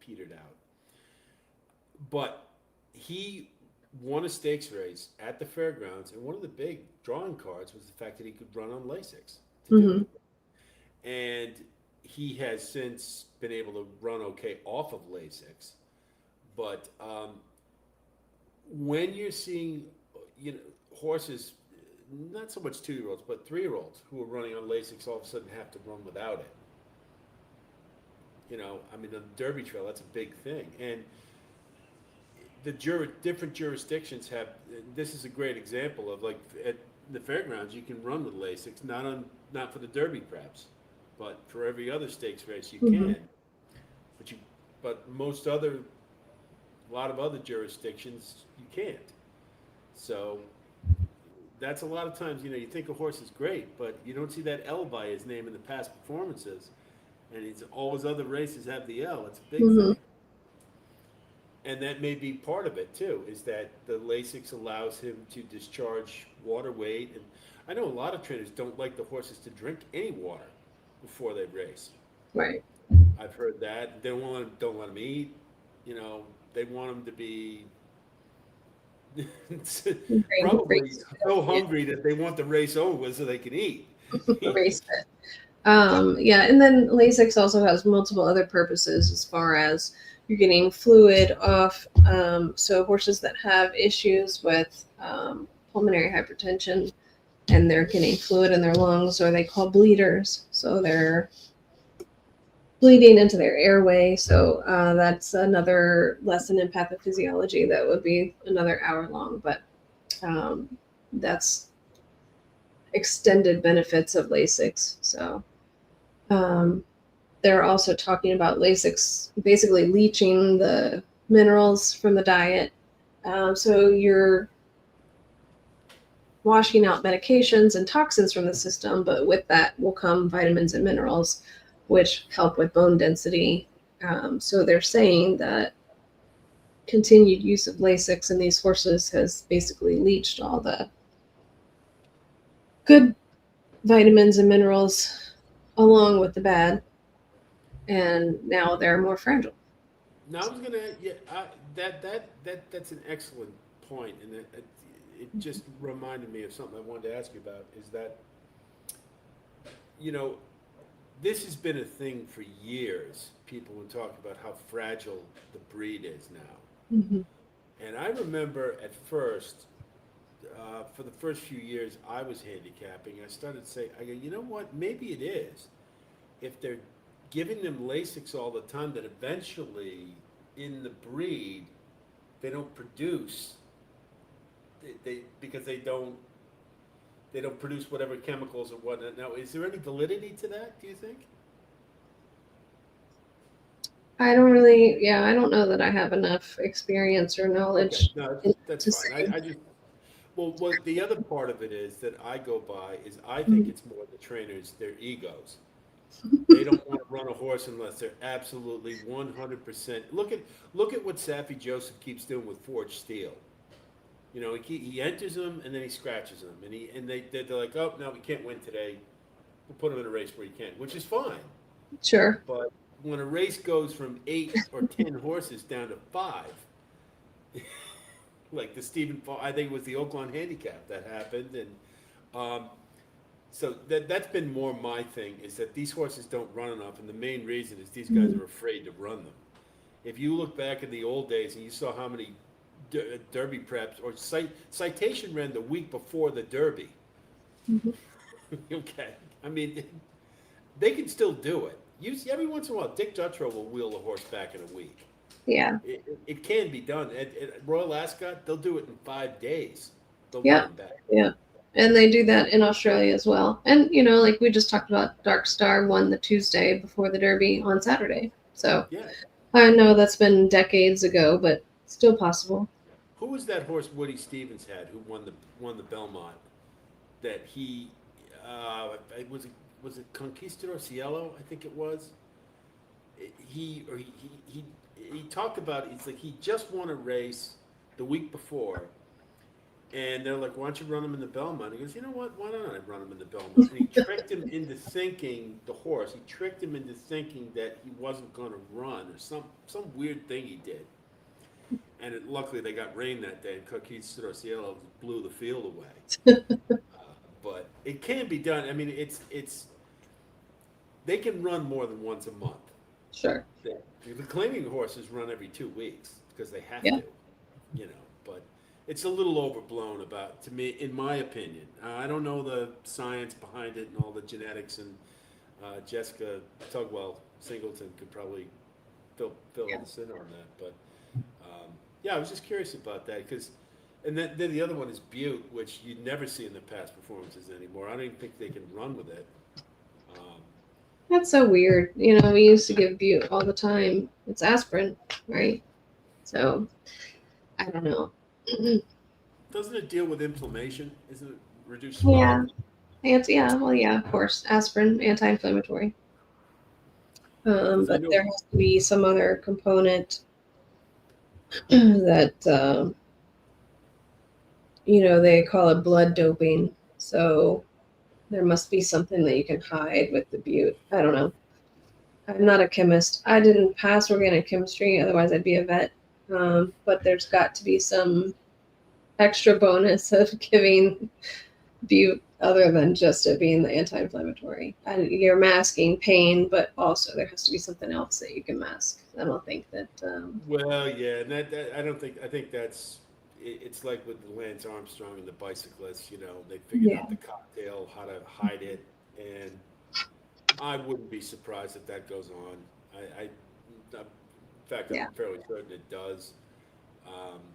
petered out. But he won a stakes race at the fairgrounds, and one of the big drawing cards was the fact that he could run on Lasix. Mm-hmm. And he has since been able to run okay off of Lasix. But when you're seeing, horses, not so much 2-year-olds, but 3-year-olds who are running on Lasix all of a sudden have to run without it. The Derby Trail, that's a big thing. And the different jurisdictions have, this is a great example of, like, at the fairgrounds, you can run with Lasix, not for the Derby perhaps, but for every other stakes race you Mm-hmm. can. But a lot of other jurisdictions you can't. So that's a lot of times, you think a horse is great, but you don't see that L by his name in the past performances, and all his other races have the L. It's a big Mm-hmm. thing. And that may be part of it too, is that the Lasix allows him to discharge water weight. And I know a lot of trainers don't like the horses to drink any water before they race. Right. I've heard that. They don't let them eat. They want them to be Probably so hungry that they want the race over with so they can eat. Race fit. Yeah, and then Lasix also has multiple other purposes as far as you're getting fluid off. So horses that have issues with pulmonary hypertension and they're getting fluid in their lungs, or they call bleeders. So they're bleeding into their airway. So that's another lesson in pathophysiology that would be another hour long, but that's extended benefits of Lasix. So they're also talking about Lasix basically leaching the minerals from the diet. So you're washing out medications and toxins from the system, but with that will come vitamins and minerals, which help with bone density. So they're saying that continued use of Lasix in these horses has basically leached all the good vitamins and minerals along with the bad, and now they're more fragile. Now I was gonna, yeah, that's an excellent point, and it just reminded me of something I wanted to ask you about. Is that, you know, this has been a thing for years. People would talk about how fragile the breed is now, Mm-hmm. and I remember at first, for the first few years I was handicapping, I started to say, I go, you know what? Maybe it is. If they're giving them Lasix all the time, that eventually in the breed they don't produce they because they don't produce whatever chemicals or whatnot. Now, is there any validity to that, do you think? I don't really, yeah, I don't know that I have enough experience or Okay, knowledge no, that's to fine. say. I just, well, what the other part of it is that I go by is I think Mhm. it's more the trainers, their egos. They don't want to run a horse unless they're absolutely 100%. Look at what Safi Joseph keeps doing with forged steel. You know, he enters them and then he scratches them, and they're like, oh no, we can't win today. We'll put him in a race where he can, which is fine. Sure. But when a race goes from 8 or 10 horses down to 5, like the I think it was the Oakland Handicap that happened, and um, so that's been more my thing, is that these horses don't run enough, and the main reason is these guys Mhm. are afraid to run them. If you look back in the old days and you saw how many Derby preps or citation ran the week before the Derby, Mhm. okay, I mean they can still do it. You see, every once in a while, Dick Dutrow will wheel a horse back in a week. Yeah. It can be done. At Royal Ascot, they'll do it in 5 days. They'll run Yeah. them back. Yeah. And they do that in Australia as well. And, like we just talked about, Dark Star won the Tuesday before the Derby on Saturday. So Yeah. I know that's been decades ago, but still possible. Who was that horse Woody Stevens had who won the Belmont? That he it was it Conquistador Cielo? I think it was. He or he talked about, it's like he just won a race the week before, and they're like, "Why don't you run him in the Belmont?" He goes, "You know what? Why don't I run him in the Belmont?" And he tricked him into thinking, the horse. He tricked him into thinking that he wasn't going to run, or some weird thing he did. And luckily they got rain that day, and Conquistador Cielo blew the field away. But it can be done. I mean, it's they can run more than once a month. Sure. The claiming horses run every 2 weeks because they have Yeah. to, you know. But it's a little overblown, about, to me, in my opinion. I don't know the science behind it and all the genetics, and Jessica Tugwell Singleton could probably fill Yeah. us in on that. But yeah, I was just curious about that, because. And then the other one is Butte, which you never see in the past performances anymore. I don't even think they can run with it. Um, That's so weird. We used to give Butte all the time. It's aspirin, right? So I don't know. doesn't it deal with inflammation? Isn't it reduce Yeah. swelling? Yeah, well, yeah, of course. Aspirin, anti-inflammatory. Because I But know, there has to be some other component that they call it blood doping. So there must be something that you can hide with the Butte. I don't know. I'm not a chemist. I didn't pass organic chemistry, otherwise I'd be a vet. But there's got to be some extra bonus of giving Butte other than just it being the anti-inflammatory. And you're masking pain, but also there has to be something else that you can mask. I don't think that. Well, yeah, and that I don't think I think that's it's like with the Lance Armstrong and the bicyclists. You know, they figured Yeah. out the cocktail, how to hide it, and I wouldn't be surprised if that goes on. In fact, Yeah. I'm fairly certain it does.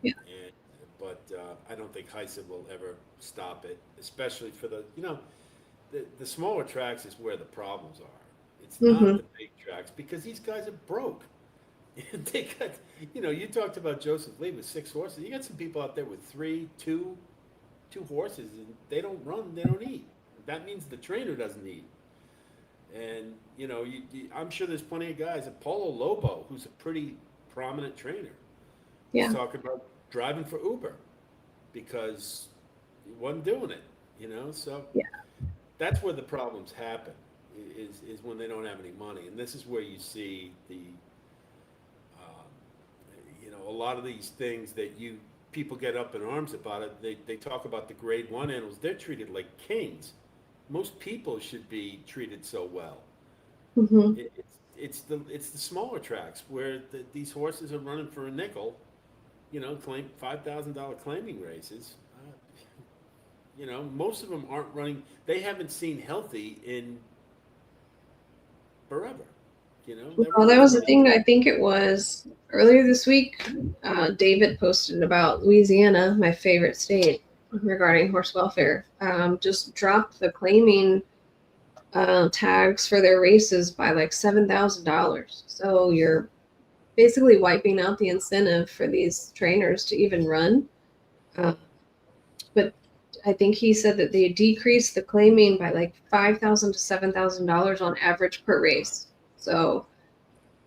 Yeah. And but I don't think HISA will ever stop it, especially for the smaller tracks is where the problems are. It's not Mm-hmm. the big tracks because these guys are broke. They got, you talked about Joseph Lee with 6 horses. You got some people out there with three, two horses, and they don't run, they don't eat. That means the trainer doesn't eat. And I'm sure there's plenty of guys. Apollo Lobo, who's a pretty prominent trainer, was Yeah. talking about driving for Uber because he wasn't doing it. So Yeah. that's where the problems happen. Is when they don't have any money, and this is where you see a lot of these things that people get up in arms about it. They talk about the grade 1 animals. They're treated like kings. Most people should be treated so well. Mm-hmm. It's the smaller tracks where these horses are running for a nickel. Claim $5,000 claiming races. Most of them aren't running. They haven't seen healthy in forever. Well, that was the thing. I think it was earlier this week. David posted about Louisiana, my favorite state, regarding horse welfare. Just dropped the claiming tags for their races by like $7,000. So you're basically wiping out the incentive for these trainers to even run. But I think he said that they decreased the claiming by like $5,000 to $7,000 on average per race. So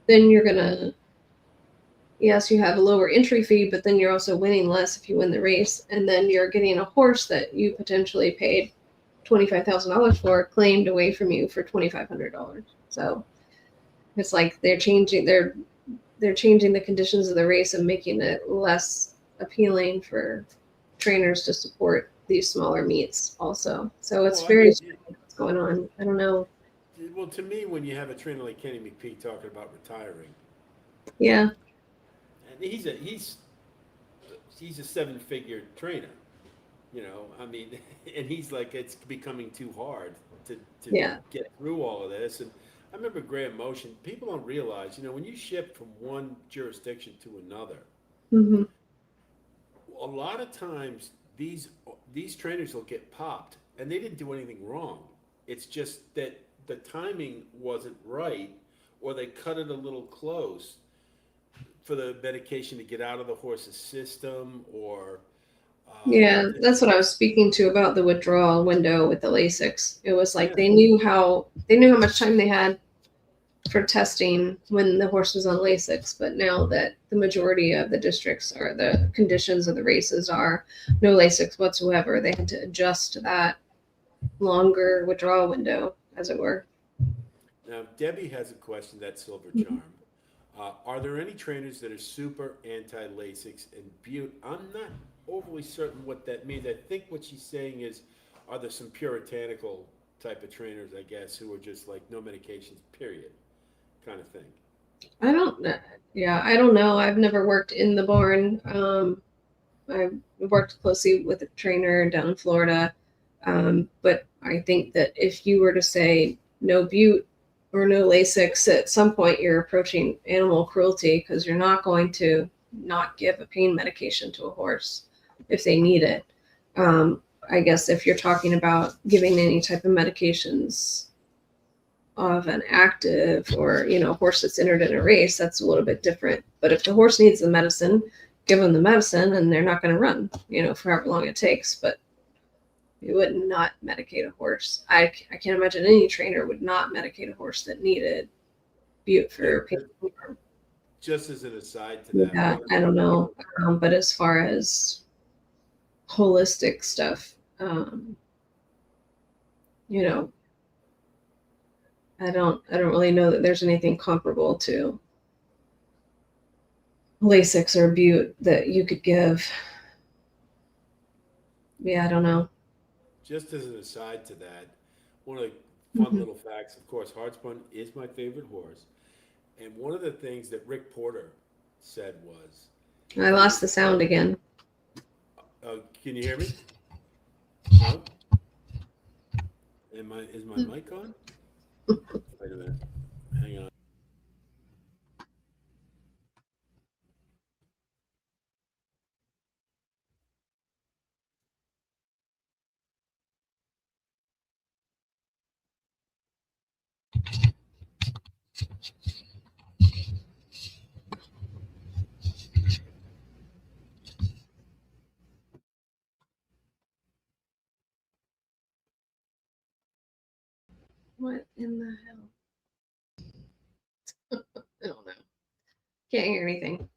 then you're gonna, yes, you have a lower entry fee, but then you're also winning less if you win the race, and then you're getting a horse that you potentially paid $25,000 for claimed away from you for $2,500. So it's like they're changing the conditions of the race and making it less appealing for trainers to support these smaller meets also. So it's very strange what's going on. I don't know. Well, to me, when you have a trainer like Kenny McPhee talking about retiring, Yeah. and he's a 7-figure trainer, I mean, and he's like, it's becoming too hard to Yeah. get through all of this. And I remember Graham Motion. People don't realize, when you ship from one jurisdiction to another, Mm-hmm. a lot of times these trainers will get popped, and they didn't do anything wrong. It's just that the timing wasn't right, or they cut it a little close for the medication to get out of the horse's system, or Yeah, that's what I was speaking to about the withdrawal window with the Lasix. It was like Yeah. they knew how much time they had for testing when the horse was on Lasix, but now that the majority of the districts or the conditions of the races are no Lasix whatsoever, they had to adjust to that longer withdrawal window, as it were. Now, Debbie has a question, that Silver Charm. Are there any trainers that are super anti-Lasix and Butte? I'm not overly certain what that means. I think what she's saying is, are there some puritanical type of trainers, I guess, who are just like no medications, period, kind of thing? I don't know. Yeah, I don't know. I've never worked in the barn. I've worked closely with a trainer down in Florida. But I think that if you were to say no Butte or no Lasix, at some point you're approaching animal cruelty because you're not going to not give a pain medication to a horse if they need it. I guess if you're talking about giving any type of medications of an active or, horse that's entered in a race, that's a little bit different. But if the horse needs the medicine, give them the medicine and they're not going to run, for however long it takes. But you would not medicate a horse. I can't imagine any trainer would not medicate a horse that needed Butte for pain. Just as an aside to that. Yeah, I don't know. But as far as holistic stuff, I don't really know that there's anything comparable to Lasix or Butte that you could give Yeah, I don't know. Just as an aside to that, one of the fun Hmm. little facts, of course, Hartspun is my favorite horse. And one of the things that Rick Porter said was I that lost the sound again. can you hear me? No? Is my mic on? Wait a minute. Hang on. What in the hell? I don't know. Can't hear anything.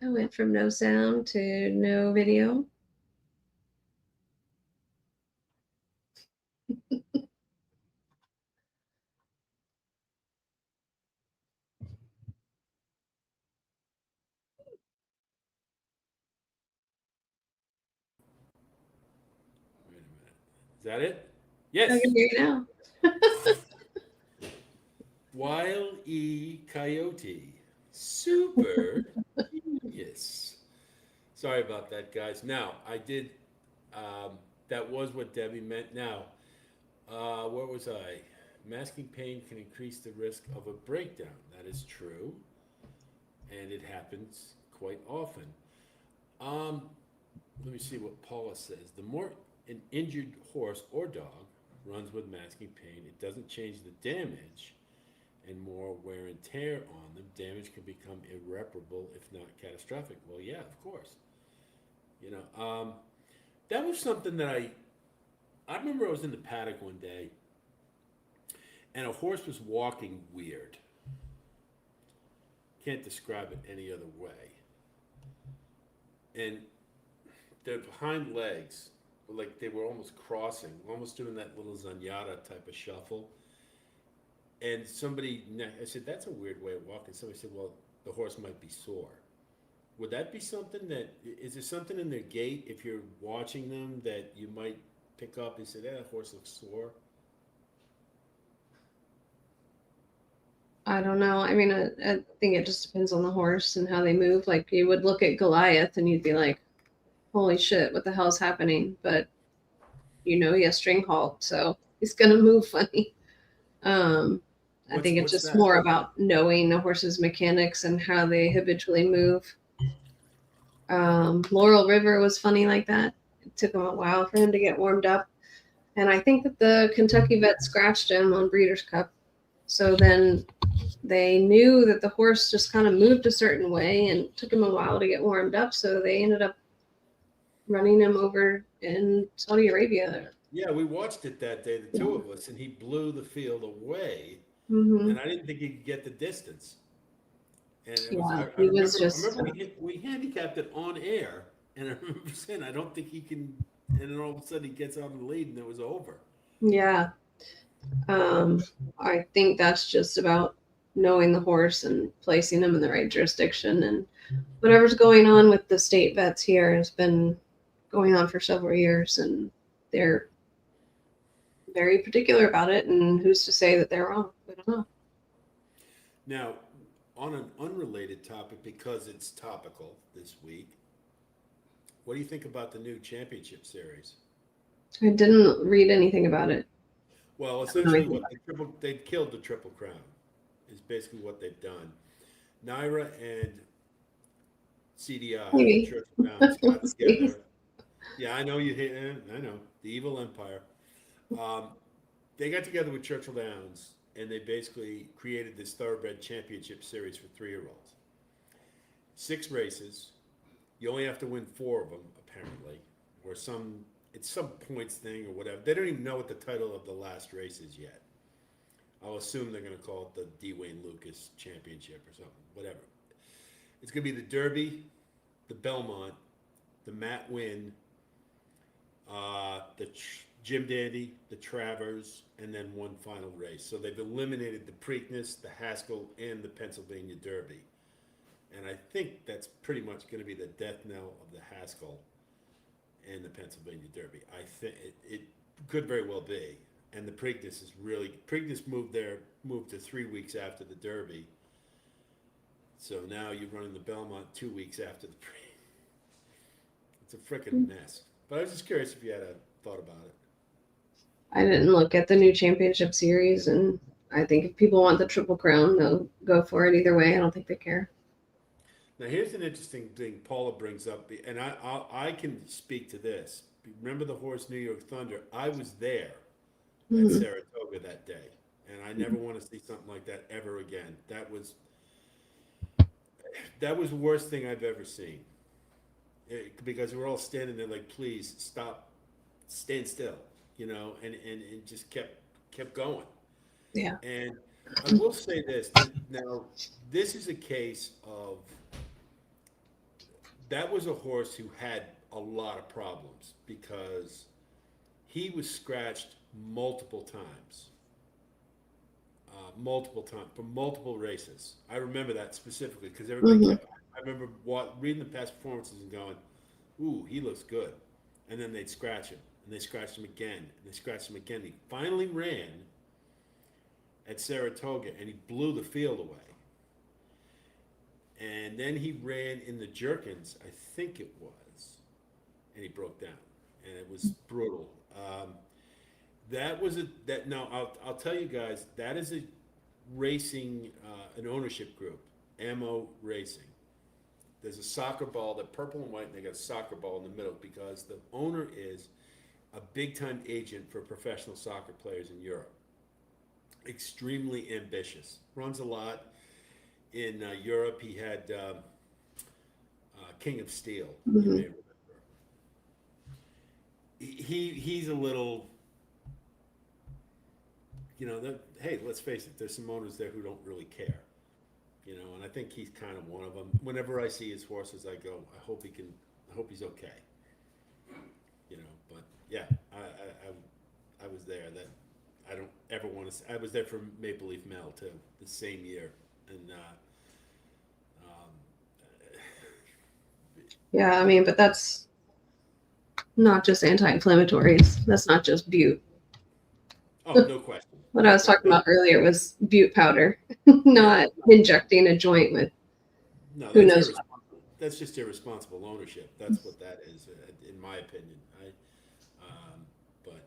I went from no sound to no video. Wait a minute. Is that it? I Yes. can hear you now. Wile E. Coyote. Super genius. Sorry about that, guys. Now, I did, that was what Debbie meant. Now, where was I? Masking pain can increase the risk of a breakdown. That is true, and it happens quite often. Um, Let me see what Paula says. The more an injured horse or dog runs with masking pain, it doesn't change the damage, and more wear and tear on them, damage can become irreparable, if not catastrophic. Well, yeah, of course. You know, that was something that I remember I was in the paddock one day, and a horse was walking weird. Can't describe it any other way. And their hind legs were like they were almost crossing, almost doing that little Zanyata type of shuffle. And I said, that's a weird way of walking. Somebody said, well, the horse might be sore. Would that be something is there something in their gait, if you're watching them, that you might pick up and say, that horse looks sore? I don't know. I mean, I think it just depends on the horse and how they move. Like you would look at Goliath and you'd be like, holy shit, what the hell's happening? But he has string halt, so he's gonna move funny. Um, I think it's What's just that? more about knowing the horse's mechanics and how they habitually move. Laurel River was funny like that. It took him a while for him to get warmed up. And I think that the Kentucky vet scratched him on Breeders' Cup. So then they knew that the horse just kind of moved a certain way and took him a while to get warmed up. So they ended up running him over in Saudi Arabia. Yeah, we watched it that day, the two of us, and he blew the field away, Mm-hmm. and I didn't think he could get the distance. And it was, Yeah, I he was remember, just, we handicapped it on air, and I remember saying, I don't think he can, and then all of a sudden he gets out of the lead and it was over. yeah. Um, I think that's just about knowing the horse and placing them in the right jurisdiction. And whatever's going on with the state vets here has been going on for several years, and they're very particular about it. And who's to say that they're wrong? We don't know. Now, on an unrelated topic, because it's topical this week, what do you think about the new championship series? I didn't read anything about it. Well, I don't know essentially, anything about they've killed the Triple Crown, is basically what they've done. Naira and it. CDI, Maybe. Churchill Downs, We'll got see. together. Yeah, I know you hate. I know the evil empire. Um, they got together with Churchill Downs, and they basically created this thoroughbred championship series for 3-year-olds. 6 races. You only have to win 4 of them, apparently, or some. It's some points thing or whatever. They don't even know what the title of the last race is yet. I'll assume they're going to call it the D. Wayne Lucas Championship or something. Whatever. It's going to be the Derby, the Belmont, the Matt Winn, the Jim Dandy, the Travers, and then one final race. So they've eliminated the Preakness, the Haskell, and the Pennsylvania Derby. And I think that's pretty much going to be the death knell of the Haskell and the Pennsylvania Derby. I think it could very well be. And the Preakness is really Preakness moved to 3 weeks after the Derby. So now you're running the Belmont 2 weeks after the Preakness. It's a freaking mess. But I was just curious if you had a thought about it. I didn't look at the new championship series, and I think if people want the Triple Crown, they'll go for it either way. I don't think they care. Now, here's an interesting thing Paula brings up, and I can speak to this. Remember the horse New York Thunder? I was there at Mhm. Saratoga that day, and I never want to see something like that ever again. That was the worst thing I've ever seen. Because we're all standing there like, please stop, stand still, and just kept going. Yeah. And I will say this now, this is a case of that was a horse who had a lot of problems because he was scratched multiple times for multiple races. I remember that specifically because everybody Hmm. kept. I remember reading the past performances and going, "Ooh, he looks good," and then they'd scratch him, and they scratched him again, and they scratched him again. He finally ran at Saratoga, and he blew the field away. And then he ran in the Jerkins, I think it was, and he broke down, and it was brutal. That was a that no, I'll tell you guys that is a racing an ownership group, Ammo Racing. There's a soccer ball, they're purple and white, and they got a soccer ball in the middle because the owner is a big time agent for professional soccer players in Europe. Extremely ambitious, runs a lot in Europe. He had King of Steel. You may Hmm. remember. He's a little, hey, let's face it. There's some owners there who don't really care, and I think he's kind of one of them. Whenever I see his horses, I go, I hope he's okay, But yeah, I was there. That I don't ever want to. I was there for Maple Leaf Mel too, the same year, and um, Yeah, I mean, but that's not just anti-inflammatories. That's not just Butte. oh, no question, What I no was question. talking about earlier was Butte powder, Yeah, not injecting a joint with no, who that's knows what. irresponsible. That's just irresponsible ownership. That's what that is, in my opinion. But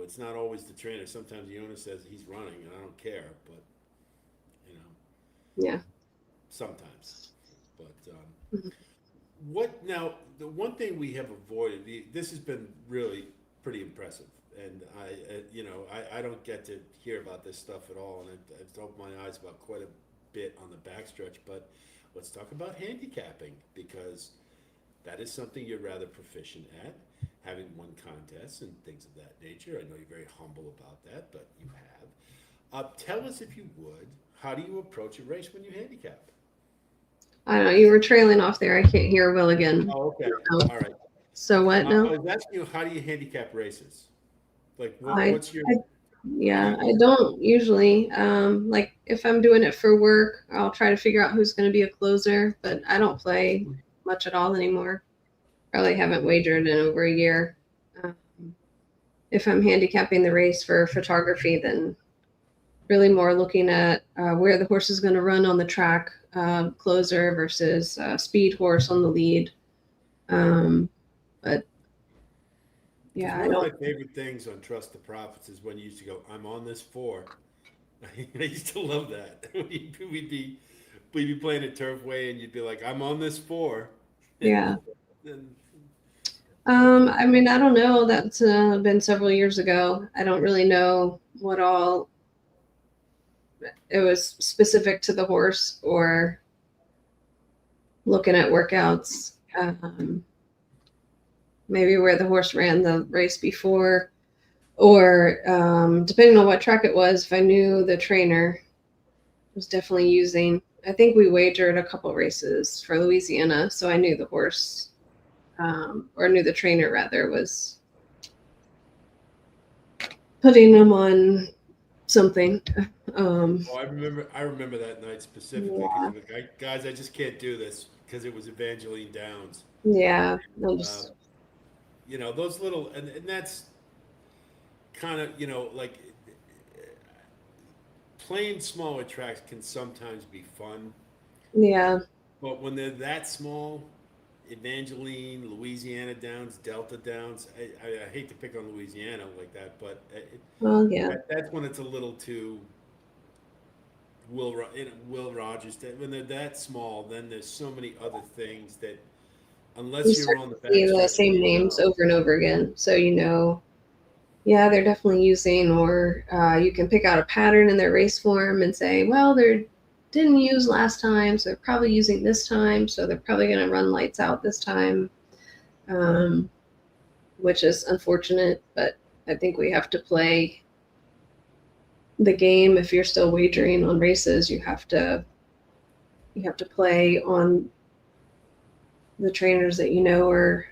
it's not always the trainer. Sometimes the owner says he's running, and I don't care. But you know, Yeah. sometimes. But Mhm. what now? The one thing we have avoided. This has been really pretty impressive, and I don't get to hear about this stuff at all, and I've opened my eyes about quite a bit on the backstretch. But let's talk about handicapping because that is something you're rather proficient at, having won contests and things of that nature. I know you're very humble about that, but you have. Tell us, if you would, how do you approach a race when you handicap? I don't know. You were trailing off there. I can't hear Will again. Oh, okay. Oh, All right. so what I now? was asking you, how do you handicap races? Like, I, what's your, I how do yeah, you I do it? don't usually. Like if I'm doing it for work, I'll try to figure out who's going to be a closer, but I don't play much at all anymore. Probably haven't wagered in over a year. Um, if I'm handicapping the race for photography, then really more looking at where the horse is going to run on the track, closer versus speed horse on the lead. But Because yeah, I one of don't. my favorite things on Trust the Profits is when you used to go, I'm on this four. I used to love that. We'd be playing a turf way and you'd be like, I'm on this four. Yeah. And I mean, I don't know. That's been several years ago. I don't really know what all it was specific to the horse or looking at workouts. Maybe where the horse ran the race before, or depending on what track it was, if I knew the trainer was definitely using. I think we wagered a couple races for Louisiana, so I knew the horse, or knew the trainer rather, was putting them on something. oh, I remember that night specifically because Yeah, of the guys, I just can't do this because it was Evangeline Downs. yeah. I Uh, just those little, and that's kind of, like playing smaller tracks can sometimes be fun, yeah. but when they're that small, Evangeline, Louisiana Downs, Delta Downs, I hate to pick on Louisiana like that, but Well, yeah. that's when it's a little too Will Rogers. That when they're that small, then there's so many other things that You unless you're start on the to see the backstretch where same you names know. over and over again, so you know. Yeah, they're definitely using, or you can pick out a pattern in their race form and say, well, they didn't use last time, so they're probably using this time, so they're probably going to run lights out this time, um, which is unfortunate, but I think we have to play the game. If you're still wagering on races, you have to play on the trainers that you know are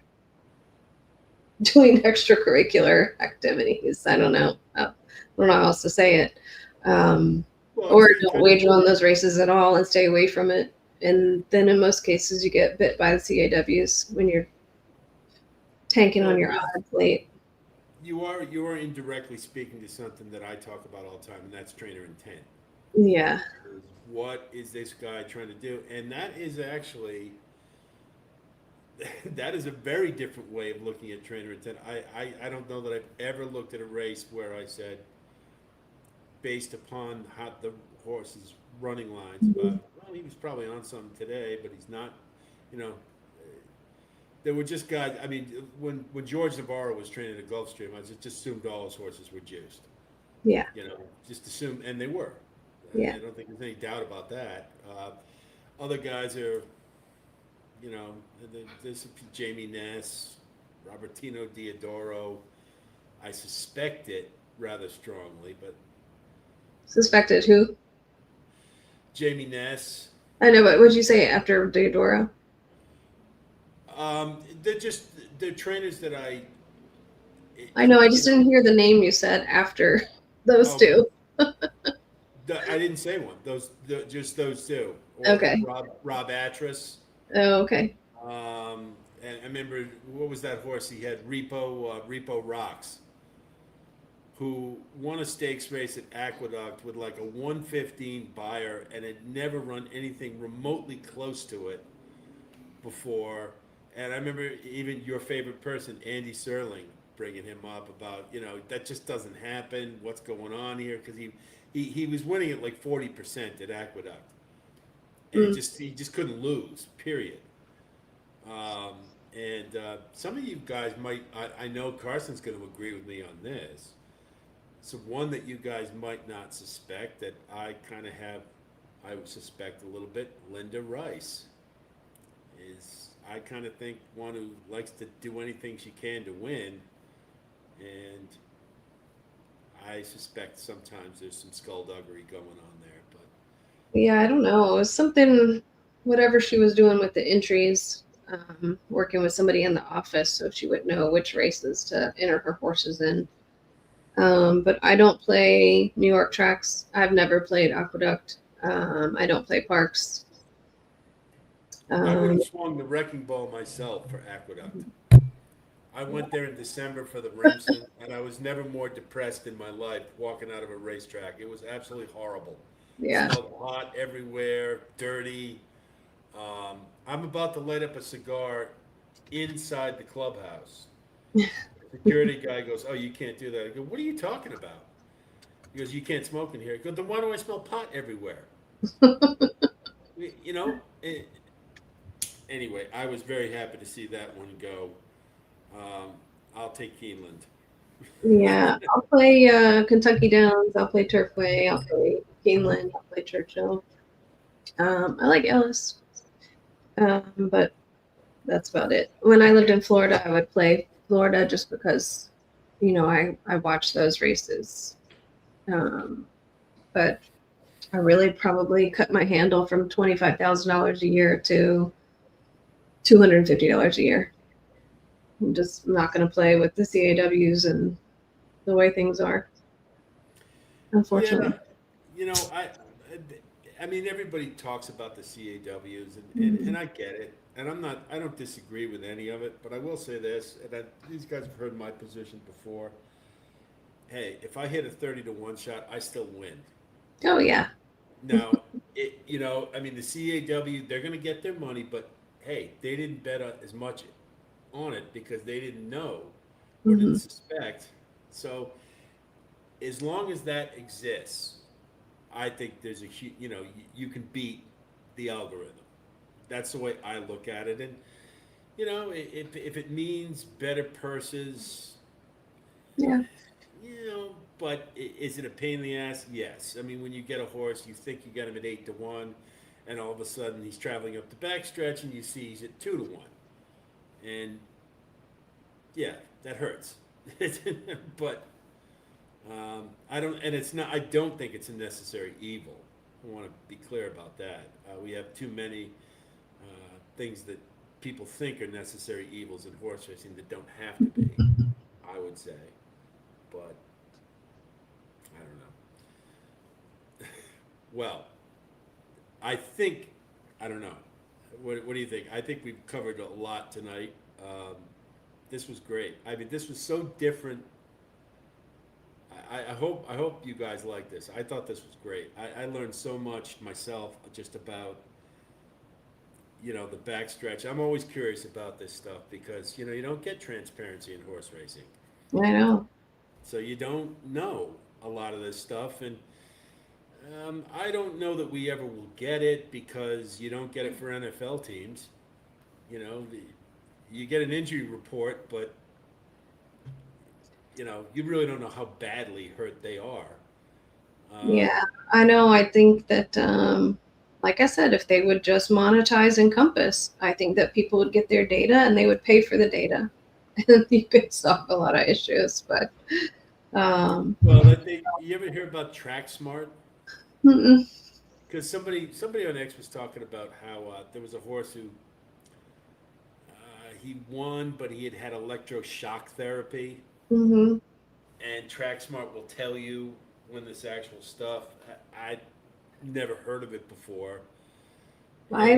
doing extracurricular activities. I don't know. I don't know how else to say it. Um, Well, or it's don't kind of wager on those races at all and stay away from it. And then in most cases, you get bit by the CAWs when you're tanking on well, your odds late. you are indirectly speaking to something that I talk about all the time, and that's trainer intent. Yeah. Is what is this guy trying to do? And that is actually that is a very different way of looking at trainer intent. I don't know that I've ever looked at a race where I said, based upon how the horse's running lines, Mhm. about, well, he was probably on something today, but he's not, you know. There were just guys. I mean, when George Navarro was training at Gulfstream, I just assumed all his horses were juiced. Yeah. Just assumed, and they were. Yeah. I don't think there's any doubt about that. Other guys are, there's Jamie Ness, Robertino Diodoro. I suspect it rather strongly, but Suspected who? Jamie Ness. I know, but what'd you say after Deodoro? They're trainers that I know, I you just know. didn't hear the name you said after those Oh, two. I didn't say one. Just those two, or Okay. Rob Atras. Oh, okay. And I remember, what was that horse he had? Repo Rocks, who won a stakes race at Aqueduct with like a 115 buyer and had never run anything remotely close to it before. And I remember even your favorite person, Andy Serling, bringing him up about, that just doesn't happen. What's going on here? Because he was winning at like 40% at Aqueduct, and Mm. he just couldn't lose. Period. Um, and some of you guys might, I know Carson's going to agree with me on this. So one that you guys might not suspect that I kind of have, I would suspect a little bit. Linda Rice is, I kind of think, one who likes to do anything she can to win, and I suspect sometimes there's some skullduggery going on there. But Yeah, I don't know. It was something whatever she was doing with the entries, working with somebody in the office so she would know which races to enter her horses in. But I don't play New York tracks. I've never played Aqueduct. I don't play parks. I would have swung the wrecking ball myself for Aqueduct. I went there in December for the Remsen, and I was never more depressed in my life walking out of a racetrack. It was absolutely horrible. Yeah. Smelled hot everywhere, dirty. I'm about to light up a cigar inside the clubhouse. The security guy goes, "Oh, you can't do that." I go, "What are you talking about?" He goes, "You can't smoke in here." I go, "Then why do I smell pot everywhere?" You know. Anyway, I was very happy to see that one go. Um, I'll take Keeneland. Yeah, I'll play Kentucky Downs. I'll play Turfway. I'll play Keeneland. I'll play Churchill. I like Ellis, but that's about it. When I lived in Florida, I would play Florida just because, I watched those races. But I really probably cut my handle from $25,000 a year to $250 a year. I'm just not going to play with the CAWs and the way things are, unfortunately. Yeah, I mean, everybody talks about the CAWs, and I get it, and I don't disagree with any of it, but I will say this, and these guys have heard my position before. Hey, if I hit a 30-1 shot, I still win. Oh yeah. Now, I mean, the CAW, they're going to get their money, but hey, they didn't bet as much on it because they didn't know or Mm-hmm. didn't suspect. So, as long as that exists, I think there's you can beat the algorithm. That's the way I look at it. And, if it means better purses, Yeah. but is it a pain in the ass? Yes. I mean, when you get a horse, you think you got him at 8-1, and all of a sudden he's traveling up the backstretch, and you see he's at 2-1, and yeah, that hurts. But I don't, and it's not. I don't think it's a necessary evil. I want to be clear about that. We have too many things that people think are necessary evils in horse racing that don't have to be. I would say, but I don't know. Well, I think I don't know. What do you think? I think we've covered a lot tonight. This was great. I mean, this was so different. I hope you guys like this. I thought this was great. I learned so much myself just about the backstretch. I'm always curious about this stuff because you don't get transparency in horse racing, I know. so you don't know a lot of this stuff, and I don't know that we ever will get it because you don't get it for NFL teams. You get an injury report, but you really don't know how badly hurt they are. Yeah, I know. I think that, like I said, if they would just monetize Encompass, I think that people would get their data and they would pay for the data. And you could solve a lot of issues. But Well, you ever hear about Track Smart? mm-mm. Because somebody on X was talking about how there was a horse who he won, but he had had electroshock therapy, Mm-hmm. and TrackSmart will tell you when this actual stuff. I never heard of it before, and I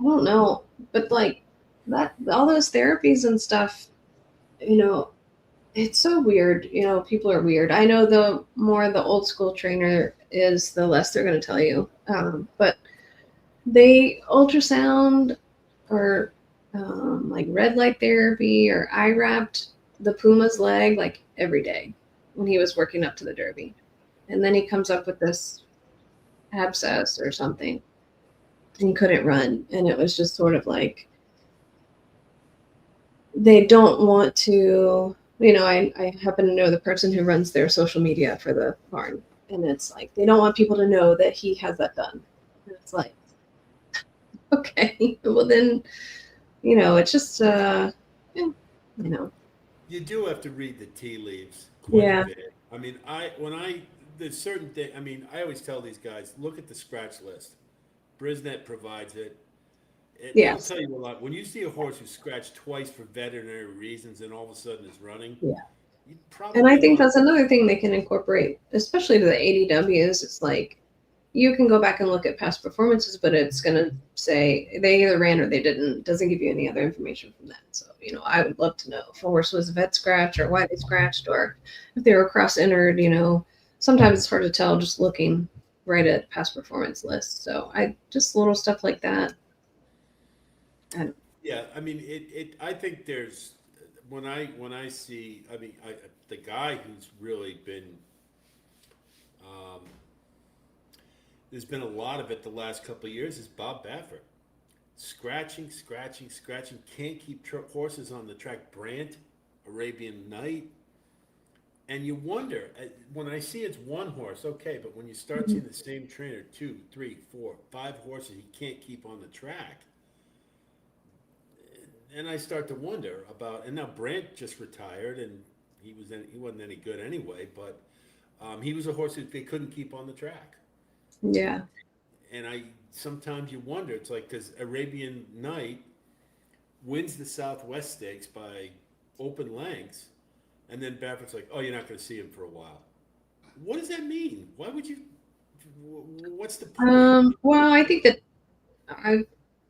don't know, but like that, all those therapies and stuff, you know, it's so weird. People are weird. I know the more the old school trainer is, the less they're going to tell you. But they ultrasound or like red light therapy, or I wrapped the Puma's leg like every day when he was working up to the Derby. And then he comes up with this abscess or something and couldn't run. And it was just sort of like, they don't want to, I happen to know the person who runs their social media for the barn. And it's like, they don't want people to know that he has that done. And it's like, okay, well then, it's just, yeah, you do have to read the tea leaves quite a yeah, bit. I mean, there's certain thing. I mean, I always tell these guys, look at the scratch list. Brisnet provides it. That'll Yes. tell you a lot. When you see a horse who's scratched twice for veterinary reasons and all of a sudden is running, Yeah. you And I probably think want. that's another thing they can incorporate, especially to the ADWs. It's like you can go back and look at past performances, but it's going to say they either ran or they didn't. It doesn't give you any other information from that. So, I would love to know if a horse was a vet scratch or why they scratched or if they were cross entered. Sometimes it's hard to tell just looking right at past performance lists. So just little stuff like that. And Yeah, I mean, I think there's when I see, I mean, the guy who's really been, um, there's been a lot of it the last couple of years is Bob Baffert. Scratching, scratching, scratching. Can't keep horses on the track. Brant, Arabian Night. And you wonder, when I see it's one horse, okay, but when you start seeing the same trainer, 2, 3, 4, 5 horses he can't keep on the track, and I start to wonder about. And now Brant just retired, and he wasn't any good anyway, but he was a horse that they couldn't keep on the track. yeah. And I sometimes you wonder, it's like because Arabian Night wins the Southwest Stakes by open lengths, and then Baffert's like, "Oh, you're not going to see him for a while." What does that mean? Why would you? What's the point? Well, I think that I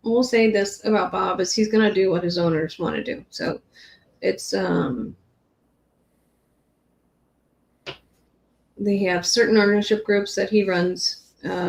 will say this about Bob is he's going to do what his owners want to do. So it's they have certain ownership groups that he runs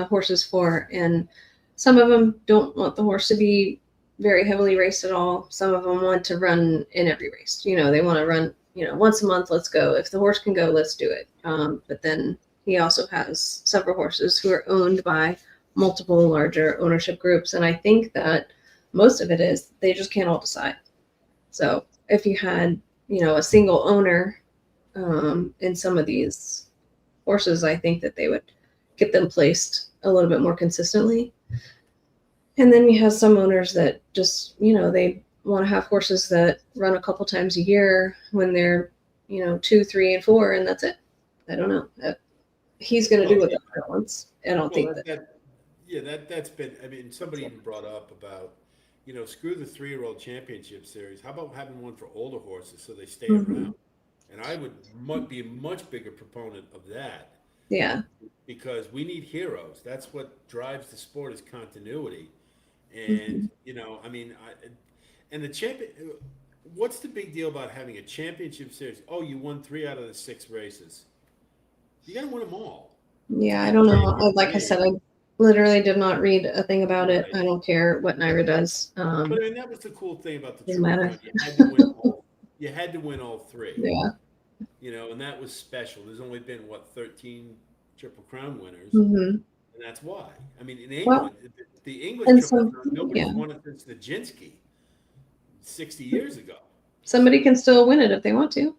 horses for, and some of them don't want the horse to be very heavily raced at all. Some of them want to run in every race. They want to run, once a month. Let's go. If the horse can go, let's do it. But then he also has several horses who are owned by multiple larger ownership groups, and I think that most of it is they just can't all decide. So if you had, a single owner in some of these horses, I think that they would get them placed a little bit more consistently. And then you have some owners that just, they want to have horses that run a couple times a year when they're, 2, 3, and 4, and that's it. I don't know. He's going to do Well, what the owner wants. I don't well, think that. yeah, that's been. I mean, somebody even brought up about, screw the 3-year-old championship series. How about having one for older horses so they stay Mhm. around? And I would be a much bigger proponent of that Yeah. because we need heroes. That's what drives the sport is continuity. And Mhm. I mean, and the champion. What's the big deal about having a championship series? Oh, you won 3 out of the 6 races. You got to win them all to Yeah, I be don't know. champion for Like I me. said, I literally did not read a thing about it. Right. I don't care what Naira does. But I mean, that was the cool thing about the Doesn't Triple matter. Crown. You had to win all. You had to win all three. Yeah. And that was special. There's only been 13 Triple Crown winners, Hmm. and that's why. I mean, in Well, England, the English and Triple some, Crown, nobody's yeah, won it since the Jinsky 60 years ago. somebody can still win it if they want to.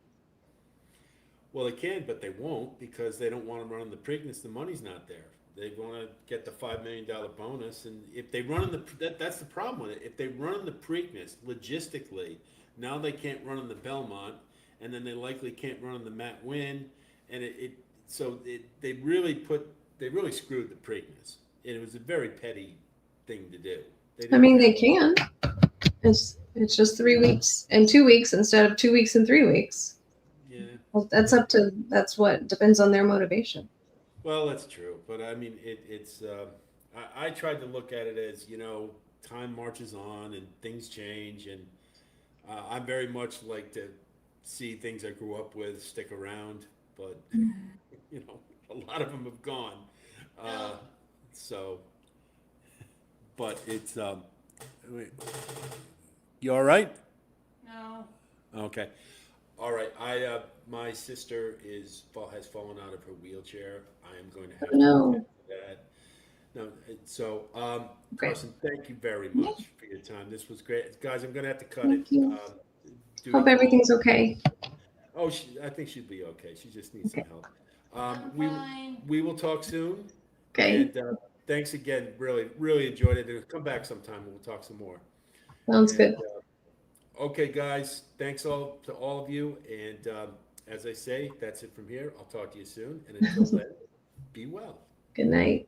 Well, they can, but they won't because they don't want them running the Preakness. The money's not there. They want to get the $5 million bonus, and if they run in that's the problem with it. If they run in the Preakness logistically, now they can't run in the Belmont, and then they likely can't run in the Matt Win, and they really screwed the Preakness, and it was a very petty thing to do. They I didn't mean, have. they can. It's just 3 weeks and 2 weeks instead of 2 weeks and 3 weeks. Yeah. Well, that's what depends on their motivation. Well, that's true, but I mean, it's. I tried to look at it as time marches on and things change, and I very much like to see things I grew up with stick around, but you know, a lot of them have gone. Uh, so, but it's. Wait, you all right? No. Okay. All right. My sister has fallen out of her wheelchair. I am going to have to No. attend to that. No, so Okay. Carson, thank you very Yeah. much for your time. This was great, guys. I'm going to have to cut it. Thank you. Due to Hope call. everything's okay. Oh, I think she'll be okay. She just needs some Okay. help. I'm We fine. we will talk soon. Okay. And thanks again. Really, really enjoyed it. And come back sometime and we'll talk some more. Sounds And good. okay, guys. Thanks all to all of you. And as I say, that's it from here. I'll talk to you soon. And until then, be well. Good night.